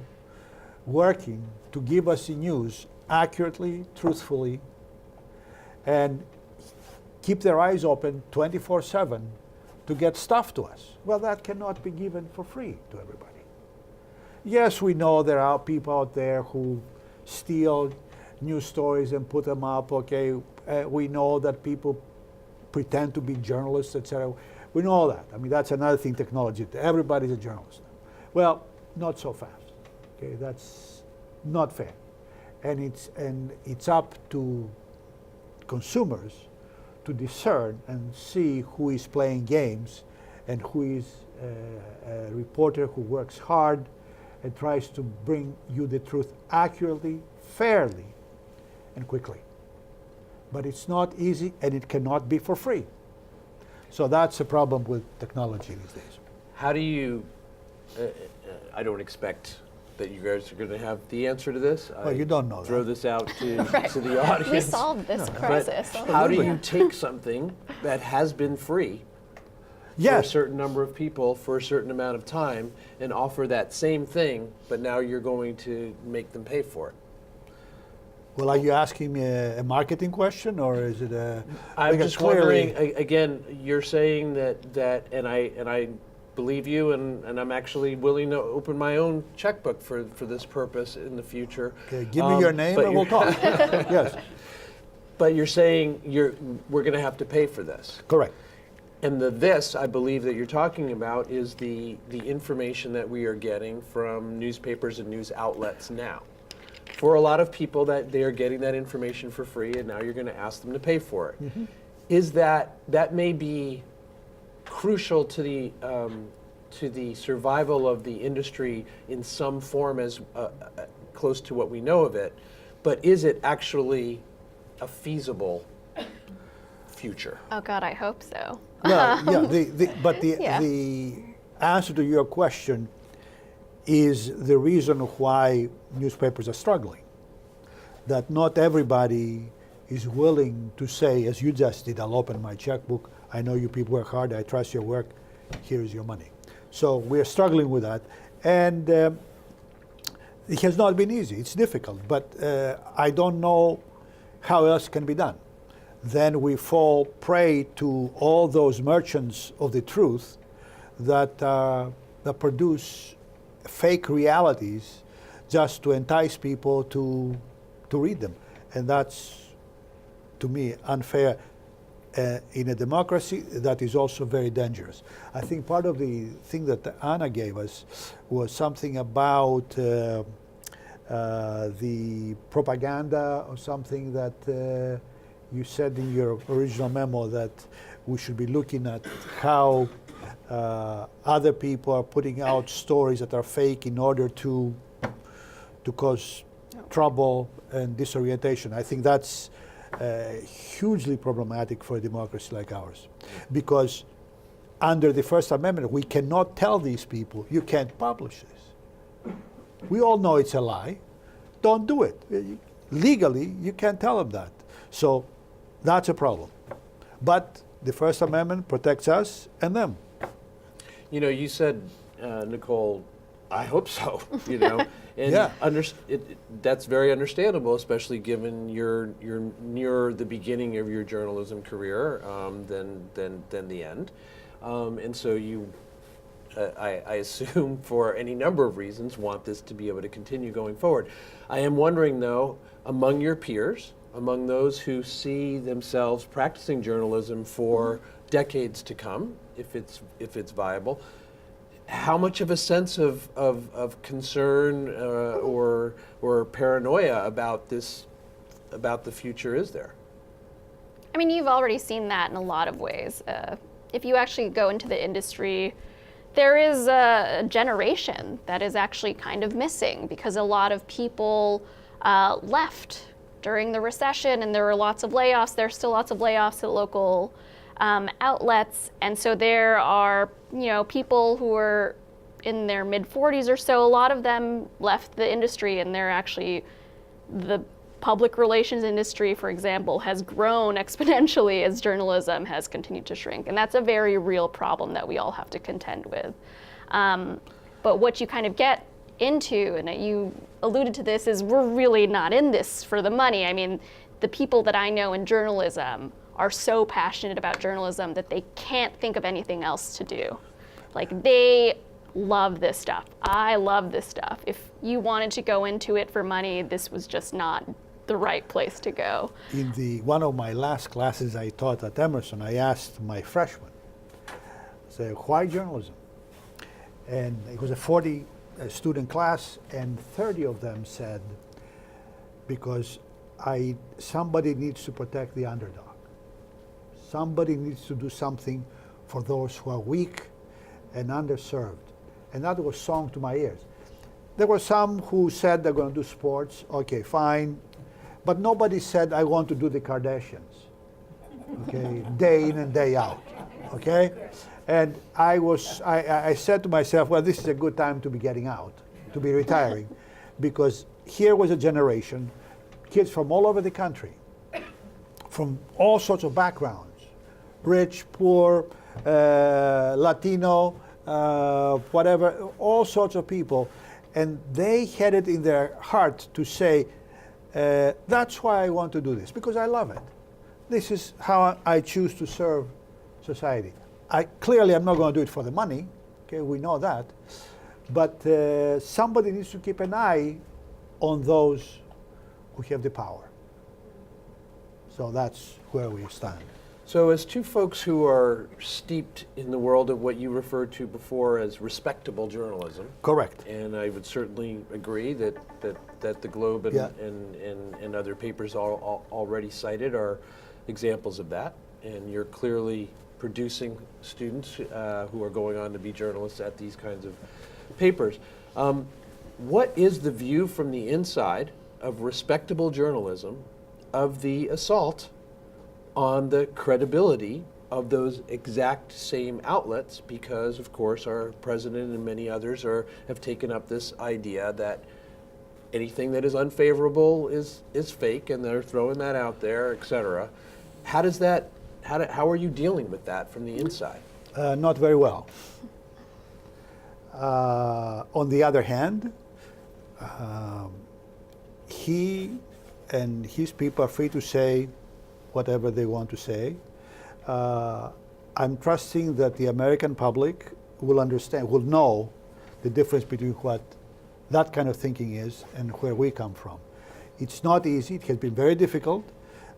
working to give us the news accurately, truthfully, and keep their eyes open 24/7 to get stuff to us. Well, that cannot be given for free to everybody. Yes, we know there are people out there who steal news stories and put them up. Okay, we know that people pretend to be journalists, etc. We know all that. I mean, that's another thing, technology. Everybody's a journalist. Well, not so fast. Okay, that's not fair. And it's up to consumers to discern and see who is playing games and who is a reporter who works hard and tries to bring you the truth accurately, fairly, and quickly. But it's not easy, and it cannot be for free. So that's the problem with technology these days. How do you, I don't expect that you guys are going to have the answer to this. Well, you don't know throw that. this out to the audience. We solved this crisis. But how do you take something that has been free for a certain number of people for a certain amount of time and offer that same thing, but now you're going to make them pay for it? Well, are you asking me a marketing question, or is it a? I'm because just wondering, again, you're saying that, and I believe you, and I'm actually willing to open my own checkbook for this purpose in the future. Okay, give me your name but and we'll talk. Yes, But you're saying we're going to have to pay for this. correct. And this, I believe that you're talking about, is the information that we are getting from newspapers and news outlets now. For a lot of people, that they are getting that information for free, and now you're going to ask them to pay for it. Mm-hmm. Is that may be crucial to the survival of the industry in some form, as close to what we know of it, but is it actually a feasible future? Oh God, I hope so. Well, yeah, but Yeah. the answer to your question is the reason why newspapers are struggling. That not everybody is willing to say, as you just did, I'll open my checkbook, I know you people work hard, I trust your work, here is your money. So we're struggling with that. And it has not been easy, it's difficult, but I don't know how else can be done. Then we fall prey to all those merchants of the truth that produce fake realities just to entice people to read them. And that's, to me, unfair. In a democracy, that is also very dangerous. I think part of the thing that Anna gave us was something about the propaganda, or something that you said in your original memo, that we should be looking at how other people are putting out stories that are fake in order to cause trouble and disorientation. I think that's hugely problematic for a democracy like ours, because under the First Amendment we cannot tell these people, you can't publish this. We all know it's a lie. Don't do it. Legally, you can't tell them that. So that's a problem. But the First Amendment protects us and them. You know, you said, Nicole, I hope so, you know, and Yeah. That's very understandable, especially given you're nearer the beginning of your journalism career than the end. And so you, I assume, for any number of reasons, want this to be able to continue going forward. I am wondering, though, among your peers, among those who see themselves practicing journalism for decades to come, if it's viable, how much of a sense of concern or paranoia about the future is there? I mean, you've already seen that in a lot of ways. If you actually go into the industry, there is a generation that is actually kind of missing, because a lot of people left during the recession, and there were lots of layoffs. There's still lots of layoffs at local outlets, and so there are, you know, people who are in their mid-40s or so. A lot of them left the industry, and they're actually, the public relations industry, for example, has grown exponentially as journalism has continued to shrink, and that's a very real problem that we all have to contend with. But what you kind of get into, and you alluded to this, is we're really not in this for the money. I mean, the people that I know in journalism are so passionate about journalism that they can't think of anything else to do. Like, they love this stuff. I love this stuff. If you wanted to go into it for money, this was just not the right place to go. In one of my last classes I taught at Emerson, I asked my freshmen, say, why journalism? And it was a 40 student class, and 30 of them said, because somebody needs to protect the underdog. Somebody needs to do something for those who are weak and underserved. And that was song to my ears. There were some who said they're going to do sports. Okay, fine. But nobody said, I want to do the Kardashians. Okay, day in and day out. Okay? And I said to myself, well, this is a good time to be getting out, to be retiring, because here was a generation, kids from all over the country, from all sorts of backgrounds, rich, poor, Latino, whatever, all sorts of people. And they had it in their heart to say, That's why I want to do this, because I love it. This is how I choose to serve society. Clearly, I'm not going to do it for the money. Okay, we know that. But somebody needs to keep an eye on those who have the power. So that's where we stand. So as two folks who are steeped in the world of what you referred to before as respectable journalism. Correct. And I would certainly agree that the Globe and, Yeah. and other papers already cited are examples of that. And you're clearly producing students who are going on to be journalists at these kinds of papers. What is the view from the inside of respectable journalism of the assault on the credibility of those exact same outlets? Because, of course, our president and many others have taken up this idea that anything that is unfavorable is fake, and they're throwing that out there, et cetera. How are you dealing with that from the inside? Not very well. On the other hand, he and his people are free to say whatever they want to say. I'm trusting that the American public will understand, will know the difference between what that kind of thinking is and where we come from. It's not easy. It has been very difficult,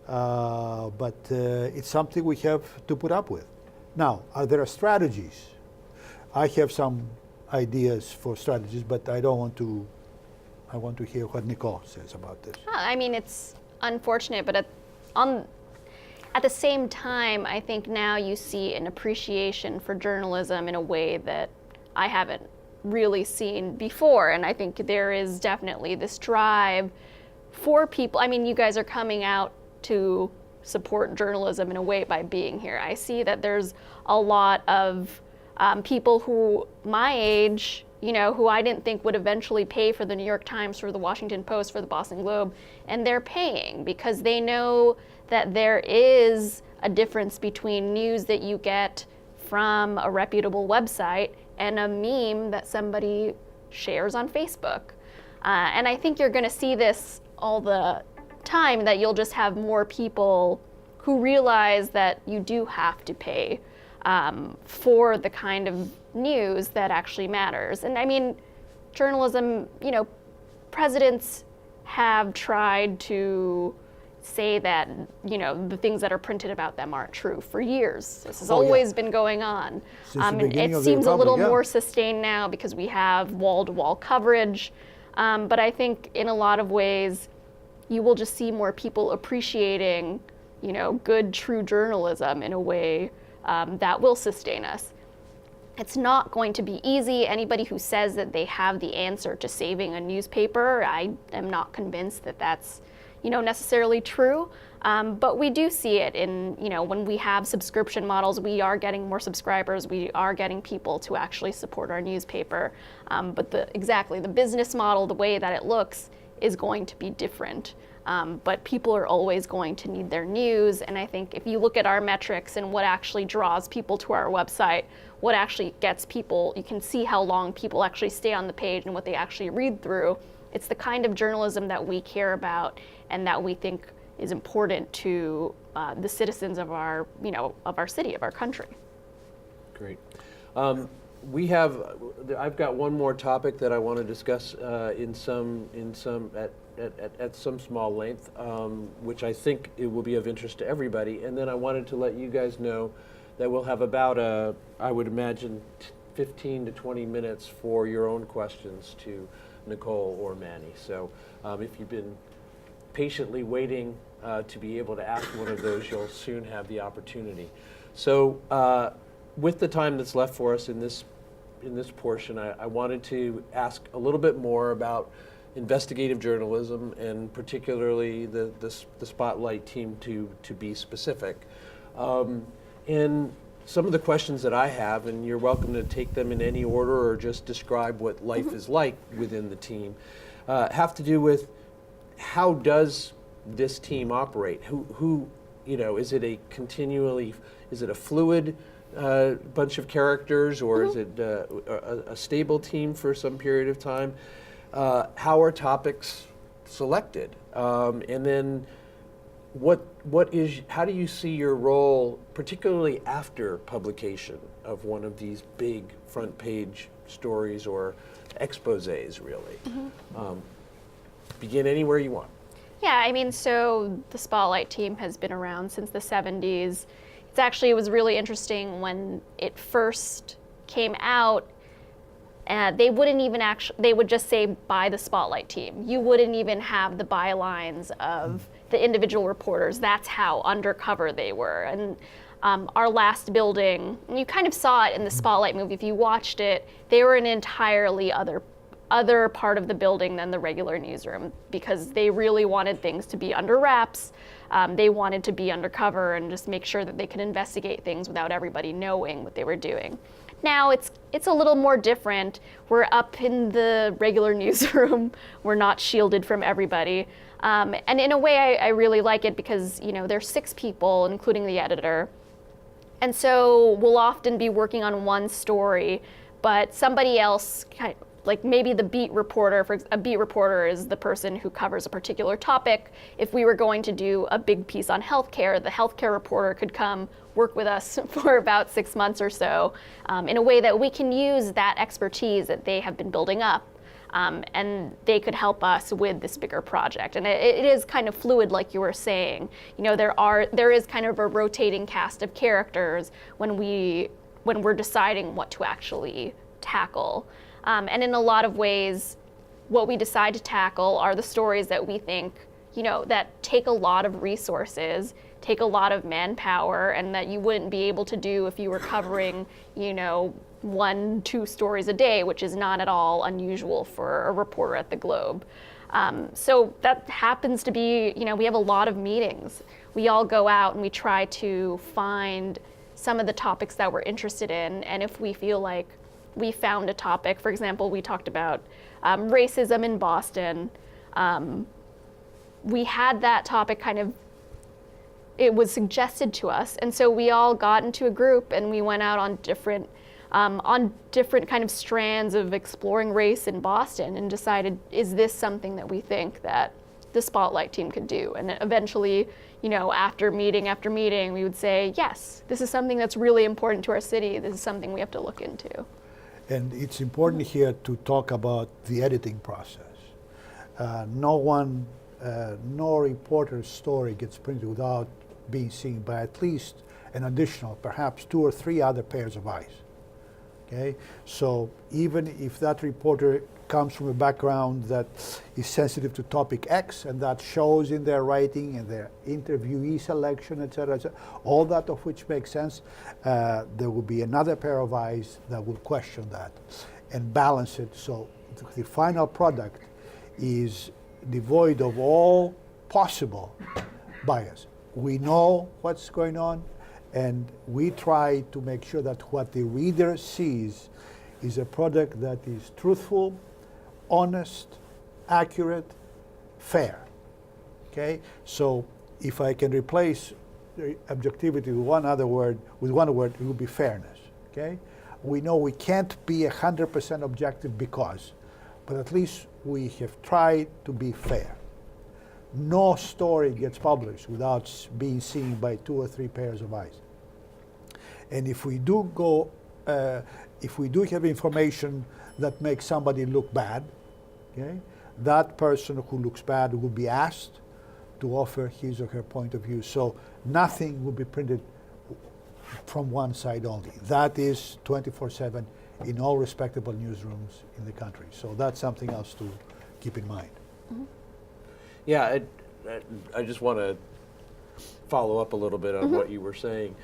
but it's something we have to put up with. Now, are there strategies? I have some ideas for strategies, but I don't want to. I want to hear what Nicole says about this. I mean, it's unfortunate, but at the same time, I think now you see an appreciation for journalism in a way that I haven't really seen before. And I think there is definitely this drive for people. I mean, you guys are coming out to support journalism in a way by being here. I see that there's a lot of people who my age, you know, who I didn't think would eventually pay for the New York Times, for the Washington Post, for the Boston Globe, and they're paying because they know that there is a difference between news that you get from a reputable website and a meme that somebody shares on Facebook. And I think you're going to see this all the time, that you'll just have more people who realize that you do have to pay for the kind of news that actually matters. And I mean, journalism, you know, presidents have tried to say that, you know, the things that are printed about them aren't true for years. This has always been going on. And it seems a little more sustained now because we have wall-to-wall coverage. But I think in a lot of ways, you will just see more people appreciating, you know, good, true journalism in a way that will sustain us. It's not going to be easy. Anybody who says that they have the answer to saving a newspaper, I am not convinced that that's, you know, necessarily true. But we do see it in, you know, when we have subscription models, we are getting more subscribers, we are getting people to actually support our newspaper. But the business model, the way that it looks, is going to be different. But people are always going to need their news. And I think if you look at our metrics and what actually draws people to our website, what actually gets people, you can see how long people actually stay on the page and what they actually read through. It's the kind of journalism that we care about and that we think is important to the citizens of our, you know, of our city, of our country. Great. I've got one more topic that I want to discuss at some small length, which I think it will be of interest to everybody. And then I wanted to let you guys know that we'll have about I would imagine 15 to 20 minutes for your own questions to Nicole or Manny. So if you've been patiently waiting to be able to ask one of those, you'll soon have the opportunity. So with the time that's left for us in this portion, I wanted to ask a little bit more about investigative journalism, and particularly the Spotlight team to be specific. And some of the questions that I have, and you're welcome to take them in any order or just describe what life is like within the team, have to do with how does this team operate? Who you know, is it a fluid bunch of characters, or is it a stable team for some period of time? How are topics selected? And then how do you see your role, particularly after publication of one of these big front page stories or exposés, really? Begin anywhere you want. Yeah, I mean, so the Spotlight team has been around since the 70s. It was really interesting when it first came out. They wouldn't even they would just say by the Spotlight team. You wouldn't even have the bylines of the individual reporters. That's how undercover they were. And our last building, and you kind of saw it in the Spotlight movie, if you watched it, they were an entirely other part of the building than the regular newsroom, because they really wanted things to be under wraps. They wanted to be undercover and just make sure that they could investigate things without everybody knowing what they were doing. Now it's a little more different. We're up in the regular newsroom. We're not shielded from everybody. And in a way, I really like it because, there's 6 people, including the editor. And so we'll often be working on one story, but somebody else, like maybe the beat reporter, a beat reporter is the person who covers a particular topic. If we were going to do a big piece on healthcare, the healthcare reporter could come work with us for about 6 months or so, in a way that we can use that expertise that they have been building up, and they could help us with this bigger project. And it is kind of fluid, like you were saying. There is kind of a rotating cast of characters when we're deciding what to actually tackle. And in a lot of ways, what we decide to tackle are the stories that we think, that take a lot of resources, take a lot of manpower, and that you wouldn't be able to do if you were covering, 1-2 stories a day, which is not at all unusual for a reporter at the Globe. So that happens to be, we have a lot of meetings. We all go out and we try to find some of the topics that we're interested in, and if we feel like we found a topic, for example, we talked about racism in Boston. We had that topic it was suggested to us, and so we all got into a group and we went out on different kind of strands of exploring race in Boston and decided, is this something that we think that the Spotlight team could do? And eventually, after meeting, we would say, yes, this is something that's really important to our city. This is something we have to look into. And it's important here to talk about the editing process. No reporter's story gets printed without being seen by at least an additional, perhaps 2 or 3 other pairs of eyes. Okay? So even if that reporter comes from a background that is sensitive to topic X, and that shows in their writing and their interviewee selection, et cetera, all that of which makes sense, there will be another pair of eyes that will question that and balance it so the final product is devoid of all possible bias. We know what's going on, and we try to make sure that what the reader sees is a product that is truthful, honest, accurate, fair. Okay? So if I can replace objectivity with one word, it would be fairness. Okay? We know we can't be 100% objective but at least we have tried to be fair. No story gets published without being seen by 2 or 3 pairs of eyes. And if we do have information that makes somebody look bad, okay, that person who looks bad will be asked to offer his or her point of view. So nothing will be printed from one side only. That is 24/7 in all respectable newsrooms in the country. So that's something else to keep in mind. Mm-hmm. Yeah, I just want to follow up a little bit on what you were saying.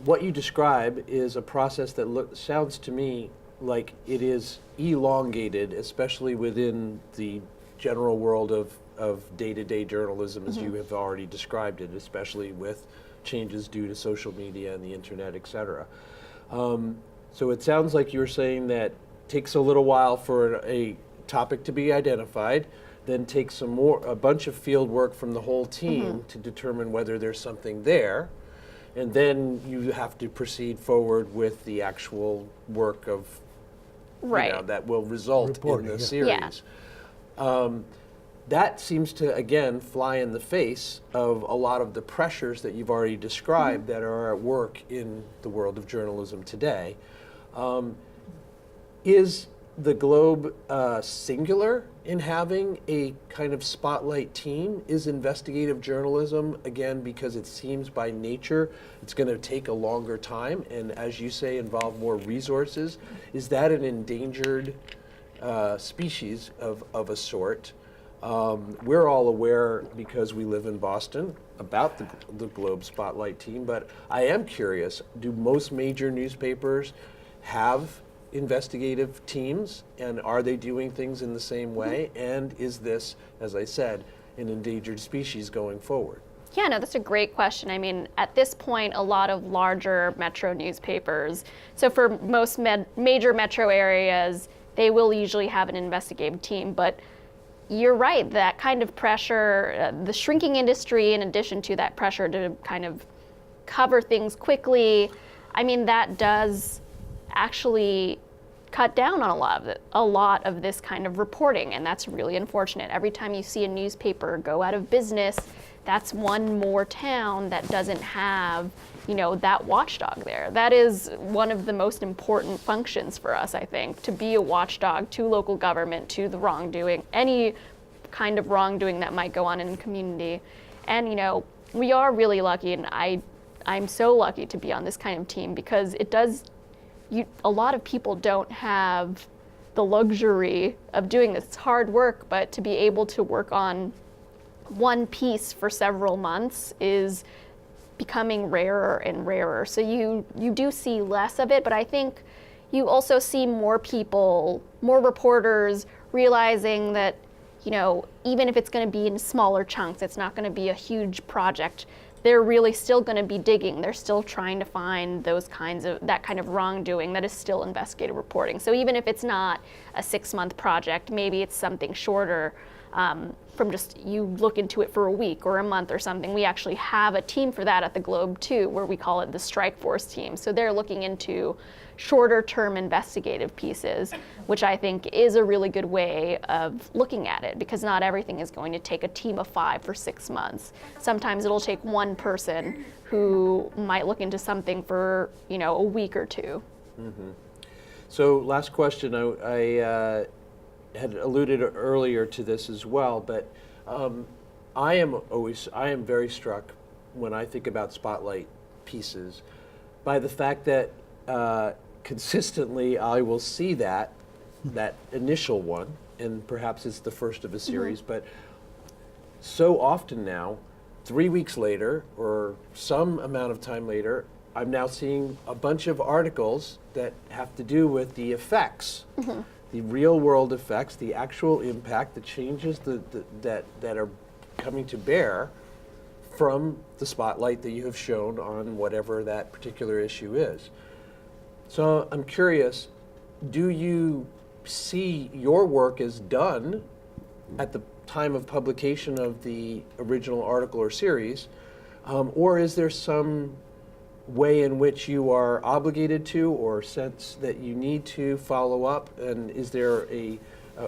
What you describe is a process that sounds to me like it is elongated, especially within the general world of day-to-day journalism, as you have already described it, especially with changes due to social media and the internet, et cetera. So it sounds like you're saying that takes a little while for a topic to be identified, then takes a bunch of field work from the whole team to determine whether there's something there, and then you have to proceed forward with the actual work of right. That will result Reporting, in the yeah. series. Yeah. that seems to, again, fly in the face of a lot of the pressures that you've already described that are at work in the world of journalism today. Is the Globe singular in having a kind of spotlight team? Is investigative journalism, again, because it seems by nature it's going to take a longer time and, as you say, involve more resources, is that an endangered species of a sort? We're all aware, because we live in Boston, about the Globe Spotlight team, but I am curious, do most major newspapers have investigative teams, and are they doing things in the same way? And is this, as I said, an endangered species going forward? Yeah, no, that's a great question. I mean, at this point, a lot of larger metro newspapers, so for most major metro areas, they will usually have an investigative team, but you're right, that kind of pressure, the shrinking industry, in addition to that pressure to kind of cover things quickly, I mean, that does actually cut down on a lot of this kind of reporting, and that's really unfortunate. Every time you see a newspaper go out of business, that's one more town that doesn't have, you know, that watchdog there. That is one of the most important functions for us, I think, to be a watchdog to local government, to the wrongdoing, any kind of wrongdoing that might go on in the community. And, you know, we are really lucky, and I'm so lucky to be on this kind of team, because it does, a lot of people don't have the luxury of doing this. It's hard work, but to be able to work on one piece for several months is becoming rarer and rarer. So you do see less of it, but I think you also see more people, more reporters realizing that, you know, even if it's going to be in smaller chunks, it's not going to be a huge project, they're really still going to be digging. They're still trying to find that kind of wrongdoing that is still investigative reporting. So even if it's not a 6-month project, maybe it's something shorter, from just you look into it for a week or a month or something. We actually have a team for that at the Globe too, where we call it the Strike Force team. So they're looking into shorter term investigative pieces, which I think is a really good way of looking at it, because not everything is going to take a team of 5 for 6 months. Sometimes it'll take one person who might look into something for, you know, a week or two. Mm-hmm. So last question, I had alluded earlier to this as well, but I am very struck when I think about spotlight pieces by the fact that consistently I will see that initial one, and perhaps it's the first of a series, but so often now, 3 weeks later or some amount of time later, I'm now seeing a bunch of articles that have to do with the effects, the real world effects, the actual impact, the changes that are coming to bear from the spotlight that you have shown on whatever that particular issue is. So I'm curious, do you see your work as done at the time of publication of the original article or series, or is there some way in which you are obligated to, or sense that you need to follow up, and is there a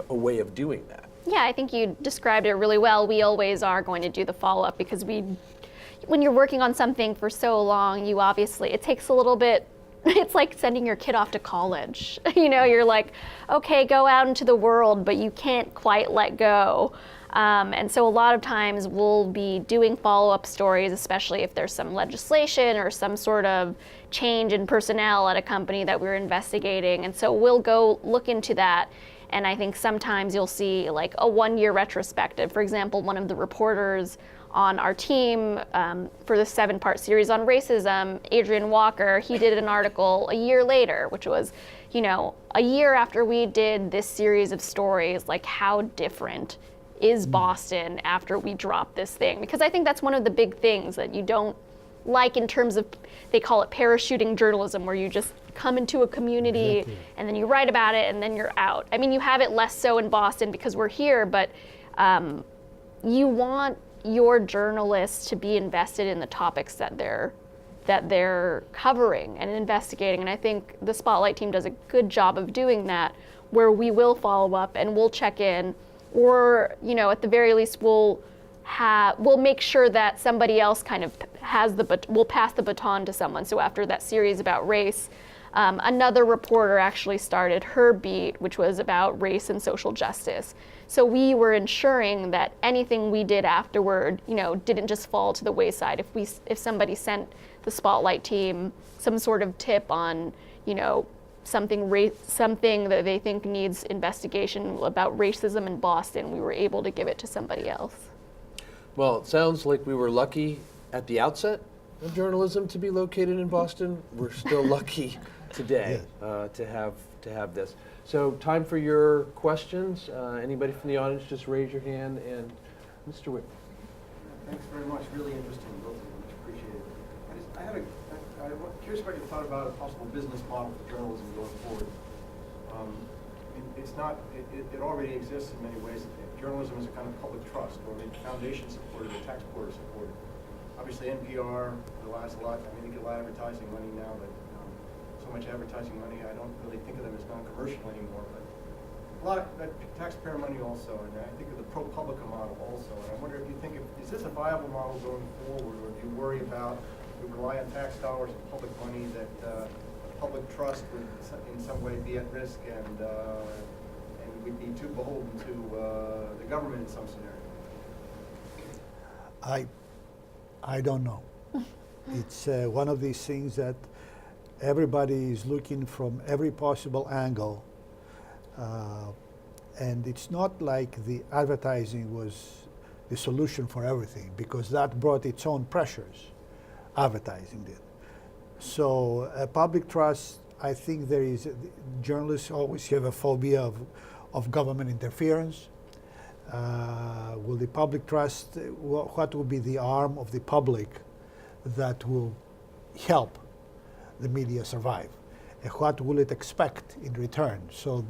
way of doing that? Yeah, I think you described it really well. We always are going to do the follow-up, because when you're working on something for so long, it takes a little bit. It's like sending your kid off to college. You know, you're like, okay, go out into the world, but you can't quite let go. And so a lot of times we'll be doing follow-up stories, especially if there's some legislation or some sort of change in personnel at a company that we're investigating. And so we'll go look into that. And I think sometimes you'll see like a 1-year retrospective. For example, one of the reporters on our team for the 7-part series on racism, Adrian Walker, he did an article a year later, which was, you know, a year after we did this series of stories, like how different is Boston after we dropped this thing? Because I think that's one of the big things that you don't like in terms of, they call it parachuting journalism, where you just come into a community and then you write about it and then you're out. I mean, you have it less so in Boston because we're here, but you want your journalists to be invested in the topics that they're covering and investigating. And I think the Spotlight team does a good job of doing that, where we will follow up and we'll check in or at the very least we'll make sure that somebody else kind of will pass the baton to someone. So after that series about race, another reporter actually started her beat, which was about race and social justice. So we were ensuring that anything we did afterward, didn't just fall to the wayside. If somebody sent the Spotlight team some sort of tip on, something that they think needs investigation about racism in Boston, we were able to give it to somebody else. Well, it sounds like we were lucky at the outset of journalism to be located in Boston. We're still lucky today to have this. So time for your questions. Anybody from the audience, just raise your hand. And Mr. Whitman. Thanks very much. Really interesting, both of you. Much appreciated. I'm curious about your thought about a possible business model for journalism going forward. It already exists in many ways. Journalism is a kind of public trust, or maybe foundation supported or taxpayer supported. Obviously, NPR relies a lot. I mean, they get a lot of advertising money now, but so much advertising money, I don't really think of them as non-commercial anymore. But a lot of taxpayer money also, and I think of the ProPublica model also. And I wonder if you think, is this a viable model going forward, or do you worry about we rely on tax dollars and public money that public trust would in some way be at risk, and we'd be too beholden to the government in some scenario? I don't know. It's one of these things that everybody is looking from every possible angle, and it's not like the advertising was the solution for everything, because that brought its own pressures. Advertising did. So public trust, I think journalists always have a phobia of government interference. Will the public trust, what will be the arm of the public that will help the media survive? And what will it expect in return? So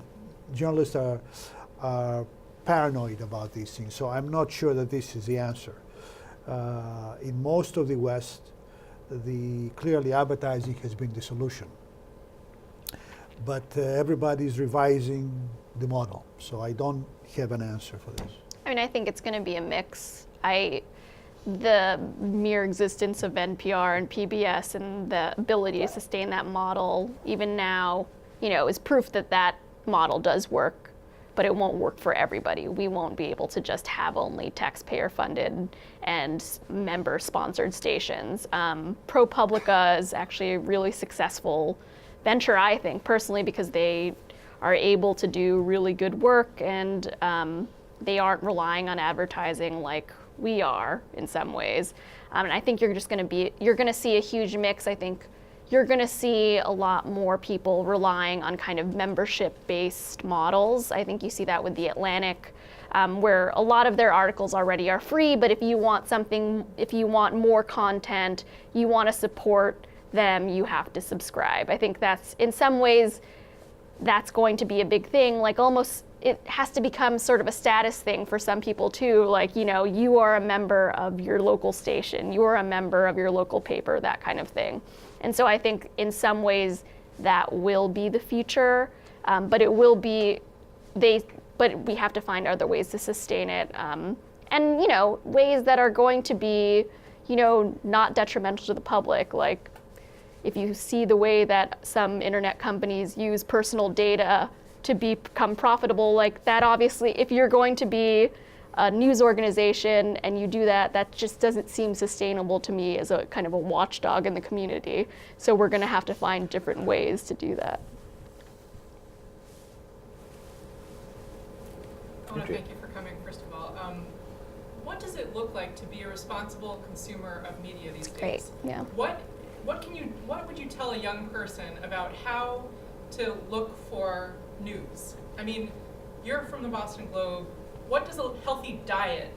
journalists are paranoid about these things. So I'm not sure that this is the answer. In most of the West, clearly advertising has been the solution. But everybody is revising the model. So I don't have an answer for this. I mean, I think it's going to be a mix. The mere existence of NPR and PBS and the ability to sustain that model, even now, is proof that that model does work, but it won't work for everybody. We won't be able to just have only taxpayer-funded and member-sponsored stations. ProPublica is actually a really successful venture, I think, personally, because they are able to do really good work, and they aren't relying on advertising like we are in some ways. And I think you're going to see a huge mix. I think you're going to see a lot more people relying on kind of membership-based models. I think you see that with The Atlantic, where a lot of their articles already are free, but if you want more content, you want to support them, you have to subscribe. I think that's, in some ways, that's going to be a big thing. Like, almost, it has to become sort of a status thing for some people too. Like, you are a member of your local station, you are a member of your local paper, that kind of thing. And so I think in some ways that will be the future, but we have to find other ways to sustain it. And ways that are going to be, not detrimental to the public. Like, if you see the way that some internet companies use personal data to become profitable, like that, obviously, if you're going to be a news organization and you do that, that just doesn't seem sustainable to me as a kind of a watchdog in the community. So we're going to have to find different ways to do that. I want to thank you for coming, first of all. What does it look like to be a responsible consumer of media these days? Great, yeah. What would you tell a young person about how to look for news? I mean, you're from the Boston Globe. What does a healthy diet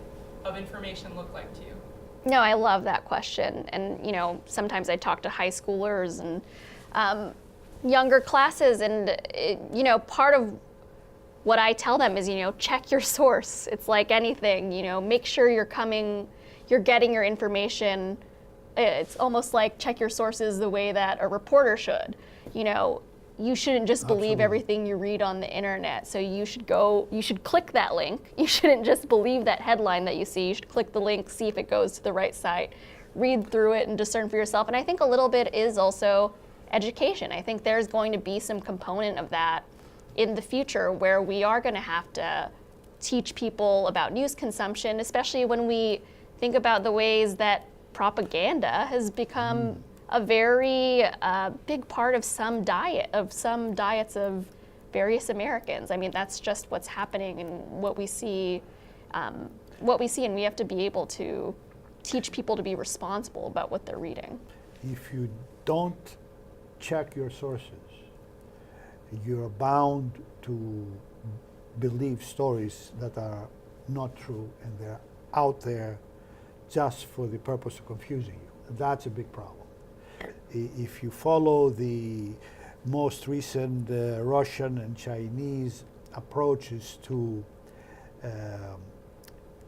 of information look like to you? No, I love that question. And, sometimes I talk to high schoolers and younger classes, and, part of what I tell them is, check your source. It's like anything, make sure you're getting your information. It's almost like check your sources the way that a reporter should. you shouldn't just believe Absolutely. everything you read on the internet. So you should click that link. You shouldn't just believe that headline that you see. You should click the link, see if it goes to the right site, read through it and discern for yourself. And I think a little bit is also education. I think there's going to be some component of that in the future where we are going to have to teach people about news consumption, especially when we think about the ways that propaganda has become a very big part of some diets of various Americans. I mean, that's just what's happening and what we see, and we have to be able to teach people to be responsible about what they're reading. If you don't check your sources, you're bound to believe stories that are not true and they're out there just for the purpose of confusing you. That's a big problem. If you follow the most recent Russian and Chinese approaches to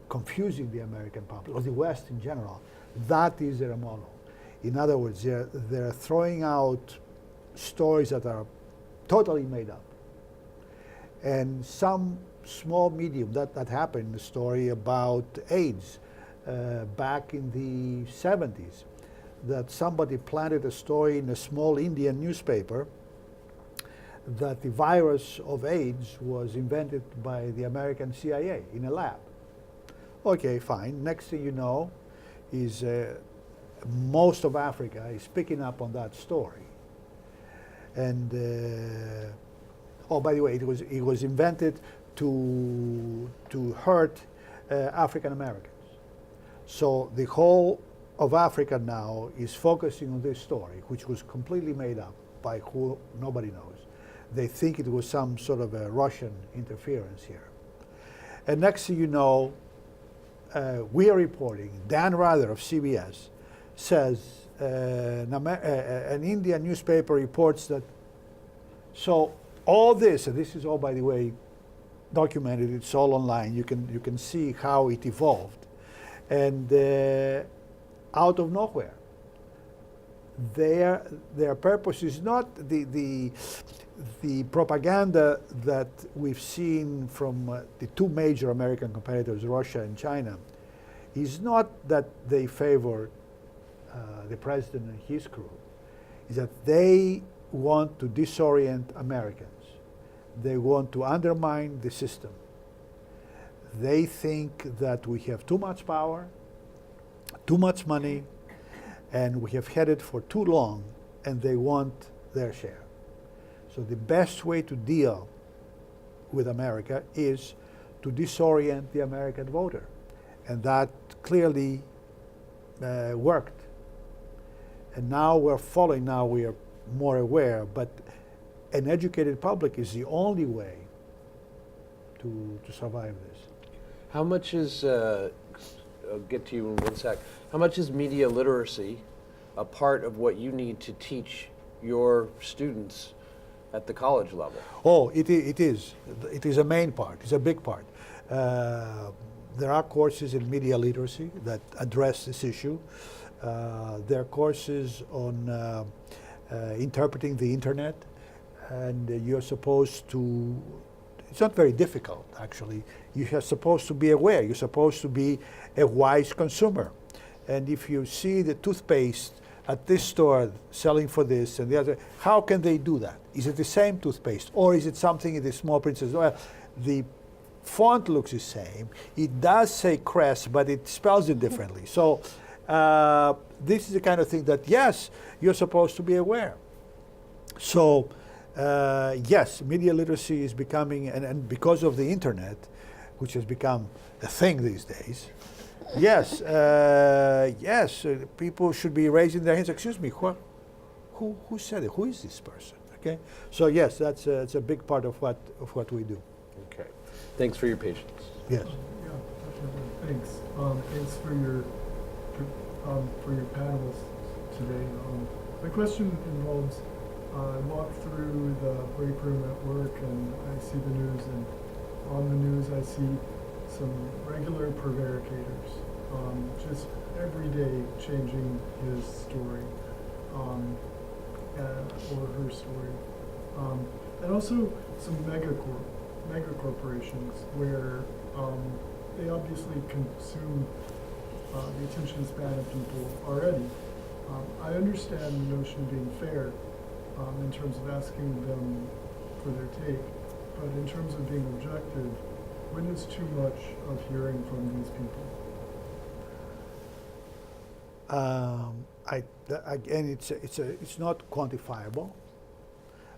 confusing the American public, or the West in general, that is their model. In other words, they're throwing out stories that are totally made up. And some small medium, that happened in the story about AIDS back in the 70s, that somebody planted a story in a small Indian newspaper that the virus of AIDS was invented by the American CIA in a lab. Okay, fine. Next thing you know is most of Africa is picking up on that story. And oh, by the way, it was invented to hurt African Americans. So the whole of Africa now is focusing on this story, which was completely made up by who nobody knows. They think it was some sort of a Russian interference here. And next thing you know, we are reporting, Dan Rather of CBS says, an Indian newspaper reports that, so all this, and this is all, by the way, documented, it's all online, you can see how it evolved. And out of nowhere, their purpose is not the propaganda that we've seen from the two major American competitors, Russia and China, is not that they favor the president and his crew, is that they want to disorient Americans. They want to undermine the system. They think that we have too much power, too much money, and we have had it for too long, and they want their share. So the best way to deal with America is to disorient the American voter. And that clearly worked. And now we're following, now we are more aware, but an educated public is the only way to survive this. How much is, I'll get to you in 1 sec, how much is media literacy a part of what you need to teach your students at the college level? Oh, it is. It is a main part. It's a big part. There are courses in media literacy that address this issue. There are courses on interpreting the internet, and you're supposed to, it's not very difficult actually, you're supposed to be aware, you're supposed to be a wise consumer. And if you see the toothpaste at this store selling for this and the other, how can they do that? Is it the same toothpaste, or is it something in the small print as well? The font looks the same. It does say Crest, but it spells it differently. So this is the kind of thing that, yes, you're supposed to be aware. So yes, media literacy is becoming, and because of the internet, which has become a thing these days, yes, yes, people should be raising their hands. Excuse me, who said it? Who is this person? Okay, so yes, that's it's a big part of what we do. Okay, thanks for your patience. Yes. Yeah, definitely. Thanks. Thanks for your panels today. My question involves, I walk through the break room at work and I see the news, and on the news I see some regular prevaricators, just every day changing his story, or her story. And also some mega corporations where they obviously consume the attention span of people already. I understand the notion of being fair in terms of asking them for their take, but in terms of being objective, when is too much of hearing from these people? Again, it's not quantifiable.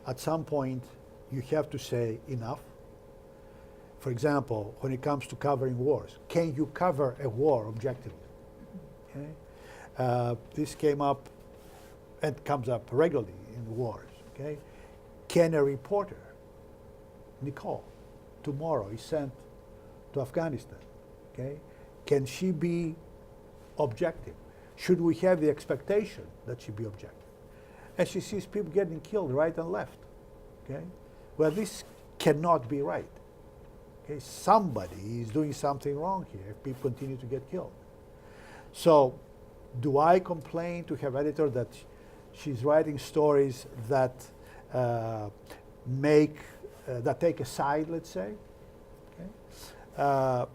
At some point, you have to say enough. For example, when it comes to covering wars, can you cover a war objectively? Okay? This came up and comes up regularly in wars. Okay? Can a reporter, Nicole, tomorrow is sent to Afghanistan? Okay? Can she be objective? Should we have the expectation that she be objective? And she sees people getting killed right and left. Okay? Well, this cannot be right. Okay? Somebody is doing something wrong here if people continue to get killed. So, do I complain to her editor that she's writing stories that that take a side, let's say? Okay?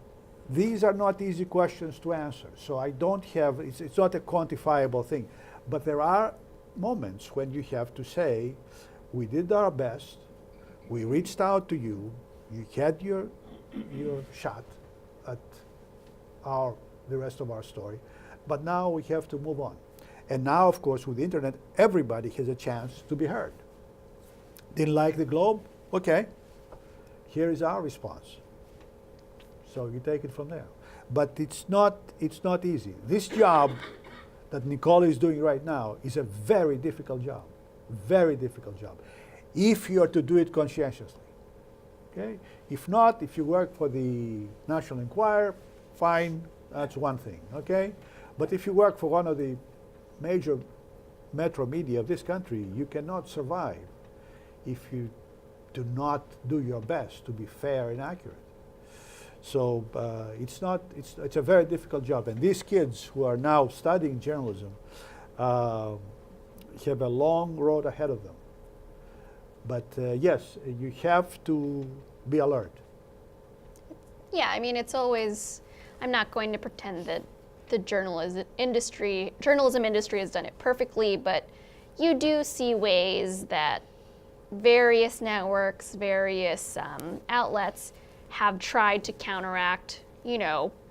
These are not easy questions to answer. So I don't have, it's not a quantifiable thing. But there are moments when you have to say, we did our best, we reached out to you, you had your shot at the rest of our story, but now we have to move on. And now, of course, with the internet, everybody has a chance to be heard. Didn't like the Globe? Okay, here is our response. So you take it from there. But it's not easy. This job that Nicole is doing right now is a very difficult job. Very difficult job. If you are to do it conscientiously. Okay? If not, if you work for the National Enquirer, fine, that's one thing. Okay? But if you work for one of the major metro media of this country, you cannot survive if you do not do your best to be fair and accurate. So it's a very difficult job. And these kids who are now studying journalism have a long road ahead of them. But yes, you have to be alert. Yeah, I mean, it's always, I'm not going to pretend that the journalism industry has done it perfectly, but you do see ways that various networks, various outlets have tried to counteract,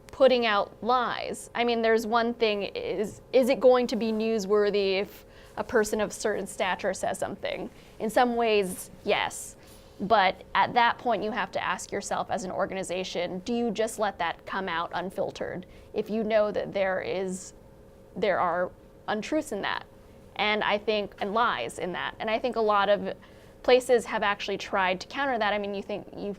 putting out lies. I mean, there's one thing, is it going to be newsworthy if a person of certain stature says something? In some ways, yes. But at that point, you have to ask yourself as an organization, do you just let that come out unfiltered if you know that there are untruths in that, and lies in that? And I think a lot of places have actually tried to counter that. I mean, you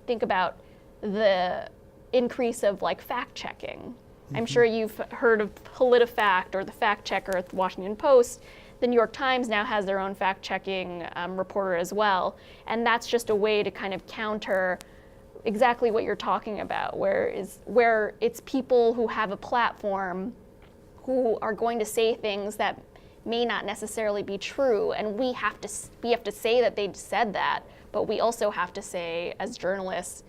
think about the increase of fact checking. Mm-hmm. I'm sure you've heard of PolitiFact or the fact checker at the Washington Post. The New York Times now has their own fact checking reporter as well. And that's just a way to kind of counter exactly what you're talking about, where it's people who have a platform who are going to say things that may not necessarily be true, and we have to say that they said that, but we also have to say as journalists,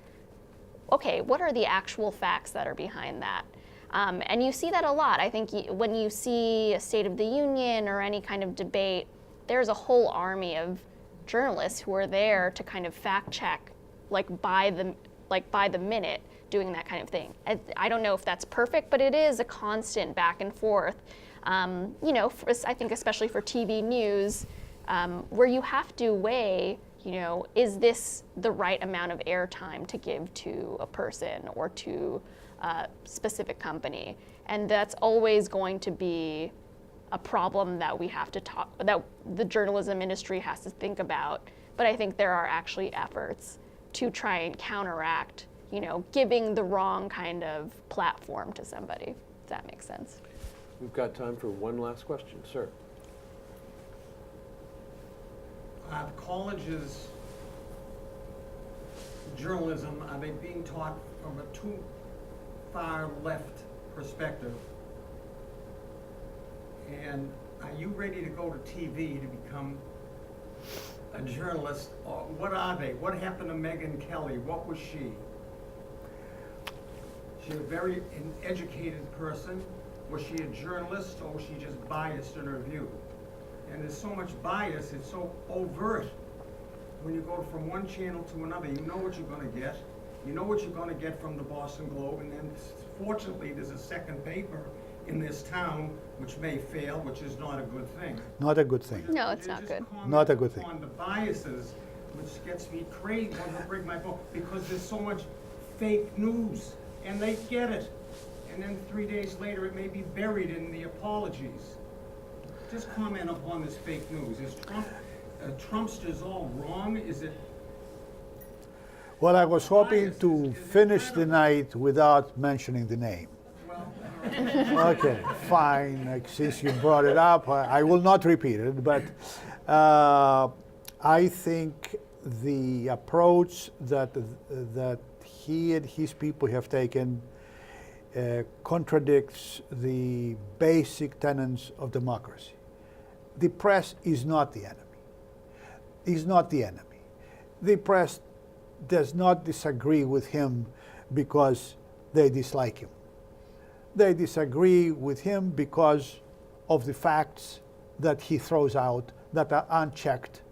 okay, what are the actual facts that are behind that? And you see that a lot. I think when you see a State of the Union or any kind of debate, there's a whole army of journalists who are there to kind of fact check, by the minute, doing that kind of thing. I don't know if that's perfect, but it is a constant back and forth. I think especially for TV news, where you have to weigh, is this the right amount of airtime to give to a person or to a specific company? And that's always going to be a problem that that the journalism industry has to think about. But I think there are actually efforts to try and counteract, giving the wrong kind of platform to somebody, if that makes sense. We've got time for one last question, sir. Colleges, journalism, are they being taught from a too far left perspective? And are you ready to go to TV to become a journalist, or what are they? What happened to Megyn Kelly? What was she? She a very educated person? Was she a journalist, or was she just biased in her view? And there's so much bias, it's so overt. When you go from one channel to another, you know what you're going to get. You know what you're going to get from the Boston Globe, and then fortunately there's a second paper in this town which may fail, which is not a good thing. Not a good thing. No, it's not good. Not a good thing. On the biases, which gets me crazy, want to break my bone, because there's so much fake news, and they get it. And then 3 days later, it may be buried in the apologies. Just comment upon this fake news. Is Trumpsters all wrong? Is it? Well, I was hoping to finish the night without mentioning the name. Well, Okay, fine. Like, since you brought it up, I will not repeat it. But I think the approach that he and his people have taken contradicts the basic tenets of democracy. The press is not the enemy. Is not the enemy. The press does not disagree with him because they dislike him. They disagree with him because of the facts that he throws out that are unchecked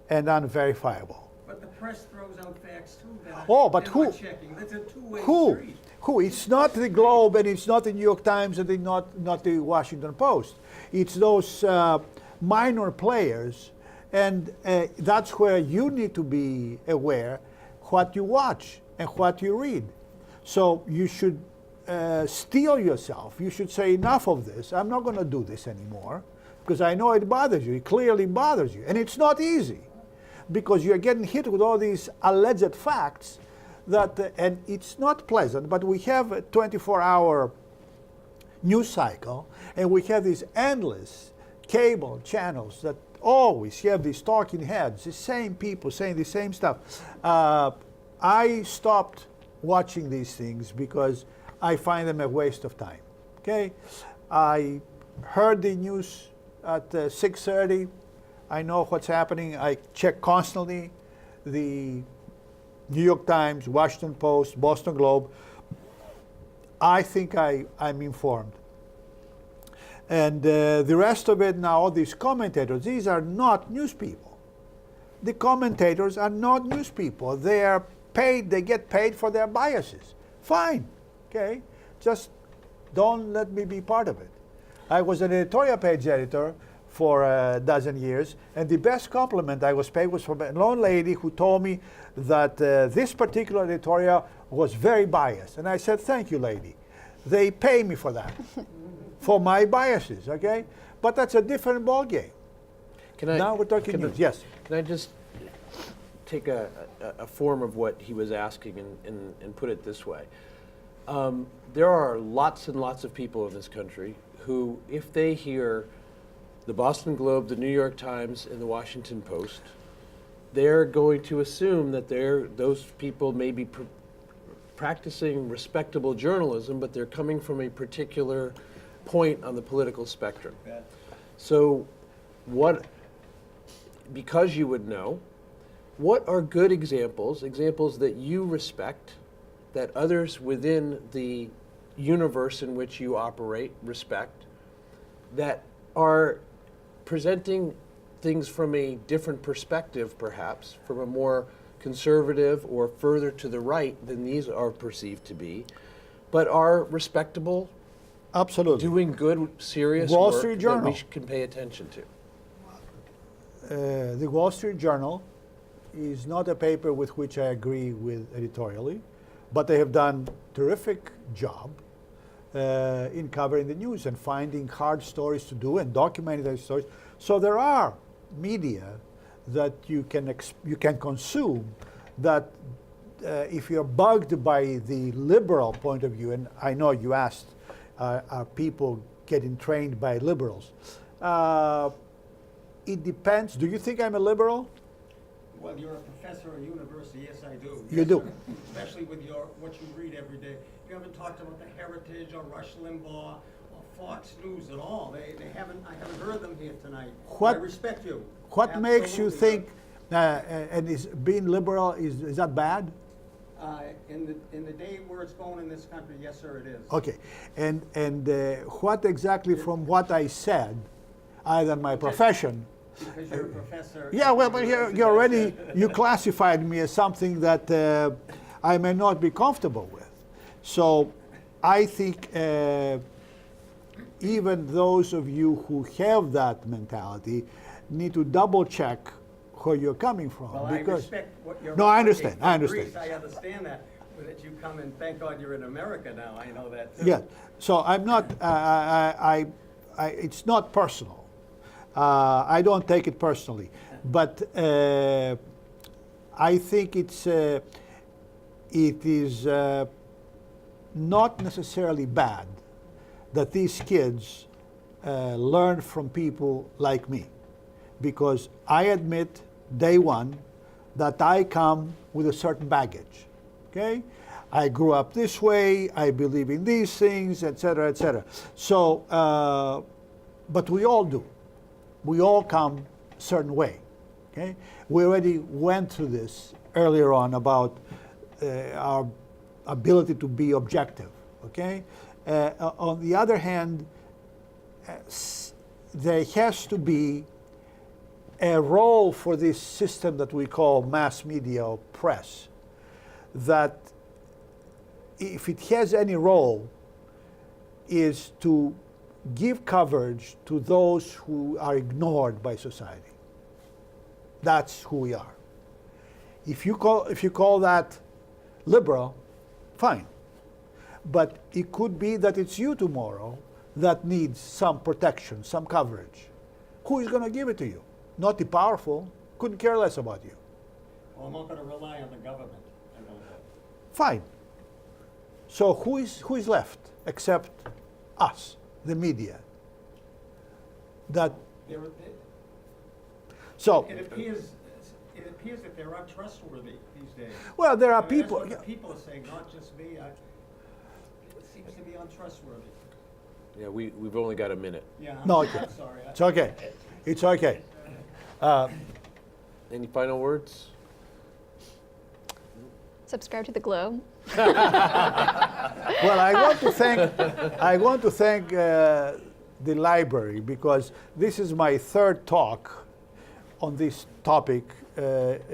and unverifiable. but the press throws out facts too. That Oh, but they're who? not checking. That's a two-way Who? street. Who? It's not the Globe, and it's not the New York Times, and not the Washington Post. It's those minor players, and that's where you need to be aware what you watch and what you read. So you should steel yourself. You should say, enough of this. I'm not going to do this anymore, because I know it bothers you. It clearly bothers you, and it's not easy, because you're getting hit with all these alleged facts that, and it's not pleasant, but we have a 24-hour news cycle, and we have these endless cable channels that always have these talking heads, the same people saying the same stuff. I stopped watching these things because I find them a waste of time. Okay, I heard the news at 6:30. I know what's happening. I check constantly the New York Times, Washington Post, Boston Globe. I think I'm informed. And the rest of it now, these commentators, these are not news people. The commentators are not news people. They are paid, they get paid for their biases. Fine, okay? Just don't let me be part of it. I was an editorial page editor for a dozen years, and the best compliment I was paid was from a lone lady who told me that this particular editorial was very biased. And I said, thank you, lady. They pay me for that, for my biases, okay? But that's a different ballgame. Now we're talking news, yes. Can I just take a form of what he was asking and put it this way? There are lots and lots of people in this country who, if they hear the Boston Globe, the New York Times, and the Washington Post, they're going to assume that those people may be practicing respectable journalism, but they're coming from a particular point on the political spectrum. Yeah. So because you would know, what are good examples that you respect, that others within the universe in which you operate respect, that are presenting things from a different perspective, perhaps, from a more conservative or further to the right than these are perceived to be, but are respectable, Absolutely. doing good, serious Wall work Street that Journal. we can pay attention to? The Wall Street Journal is not a paper with which I agree with editorially, but they have done a terrific job in covering the news and finding hard stories to do and documenting those stories. So there are media that you can consume that if you're bugged by the liberal point of view, and I know you asked, are people getting trained by liberals? It depends. Do you think I'm a liberal? Well, you're a professor at university, yes I do. You Yes, do. sir. Especially with what you read every day. You haven't talked about the Heritage or Rush Limbaugh or Fox News at all. I haven't heard them here tonight. What- I respect you. What makes you Absolutely. think? And is being liberal, is that bad? In the day where it's going in this country, yes, sir, it is. Okay, and what exactly from what I said, other than my profession? Because you're a professor. Yeah, well, but you already, you classified me as something that I may not be comfortable with. So I think even those of you who have that mentality need to double check where you're coming from. Well, I respect what you're. No, I understand. I Greece, understand. I understand that. But that you come and thank God you're in America now. I know that too. Yeah. So I'm not. It's not personal. I don't take it personally, but I think it is not necessarily bad that these kids learn from people like me, because I admit day one that I come with a certain baggage. Okay, I grew up this way. I believe in these things, etc., etc. So, but we all do. We all come a certain way. Okay, we already went through this earlier on about our ability to be objective. Okay, on the other hand, there has to be a role for this system that we call mass media or press, that if it has any role, is to give coverage to those who are ignored by society. That's who we are. If you call that liberal, fine. But it could be that it's you tomorrow that needs some protection, some coverage. Who is going to give it to you? Not the powerful. Couldn't care less about you. Well, I'm not going to rely on the government. I know that. Fine. So who is left except us, the media? That so it appears that they're untrustworthy these days. well, there are I mean, people. That's what the people are saying, not just me. It seems to be untrustworthy. Yeah, we've only got a minute. Yeah. No, I'm okay. sorry. It's okay. It's okay. Any final words? Subscribe to the Globe. Well, I want to thank the library, because this is my third talk on this topic that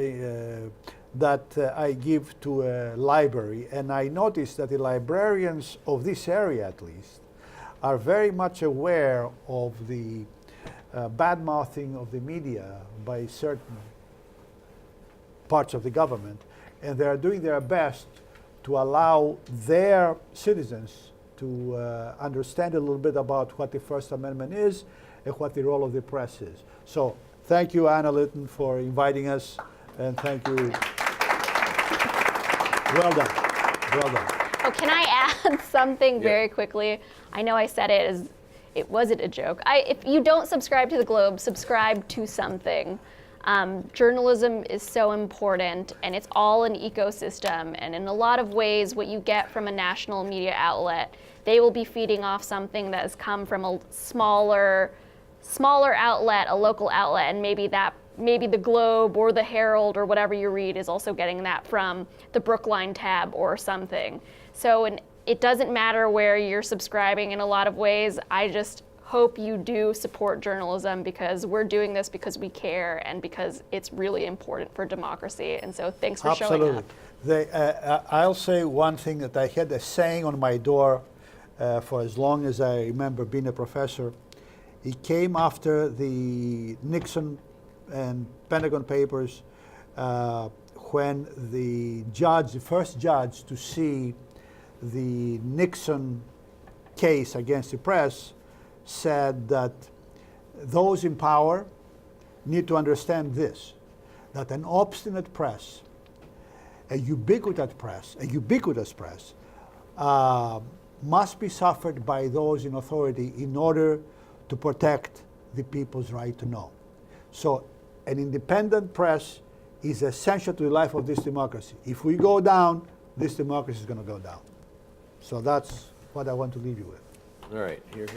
I give to a library, and I noticed that the librarians of this area, at least, are very much aware of the bad-mouthing of the media by certain parts of the government, and they are doing their best to allow their citizens to understand a little bit about what the First Amendment is and what the role of the press is. So thank you, Anna Litton, for inviting us, and thank you. Well done. Well done. Oh, can I add something very quickly? I know I said it as it wasn't a joke. If you don't subscribe to the Globe, subscribe to something. Journalism is so important, and it's all an ecosystem, and in a lot of ways what you get from a national media outlet, they will be feeding off something that has come from a smaller outlet, a local outlet, and maybe the Globe or the Herald or whatever you read is also getting that from the Brookline tab or something. So it doesn't matter where you're subscribing in a lot of ways. I just hope you do support journalism, because we're doing this because we care and because it's really important for democracy. And so thanks for showing up. I'll say one thing, that I had a saying on my door for as long as I remember being a professor. It came after the Nixon and Pentagon Papers, when the first judge to see the Nixon case against the press, said that those in power need to understand this, that an obstinate press, a ubiquitous press, must be suffered by those in authority in order to protect the people's right to know. So an independent press is essential to the life of this democracy. If we go down, this democracy is going to go down. So that's what I want to leave you with. All right, here.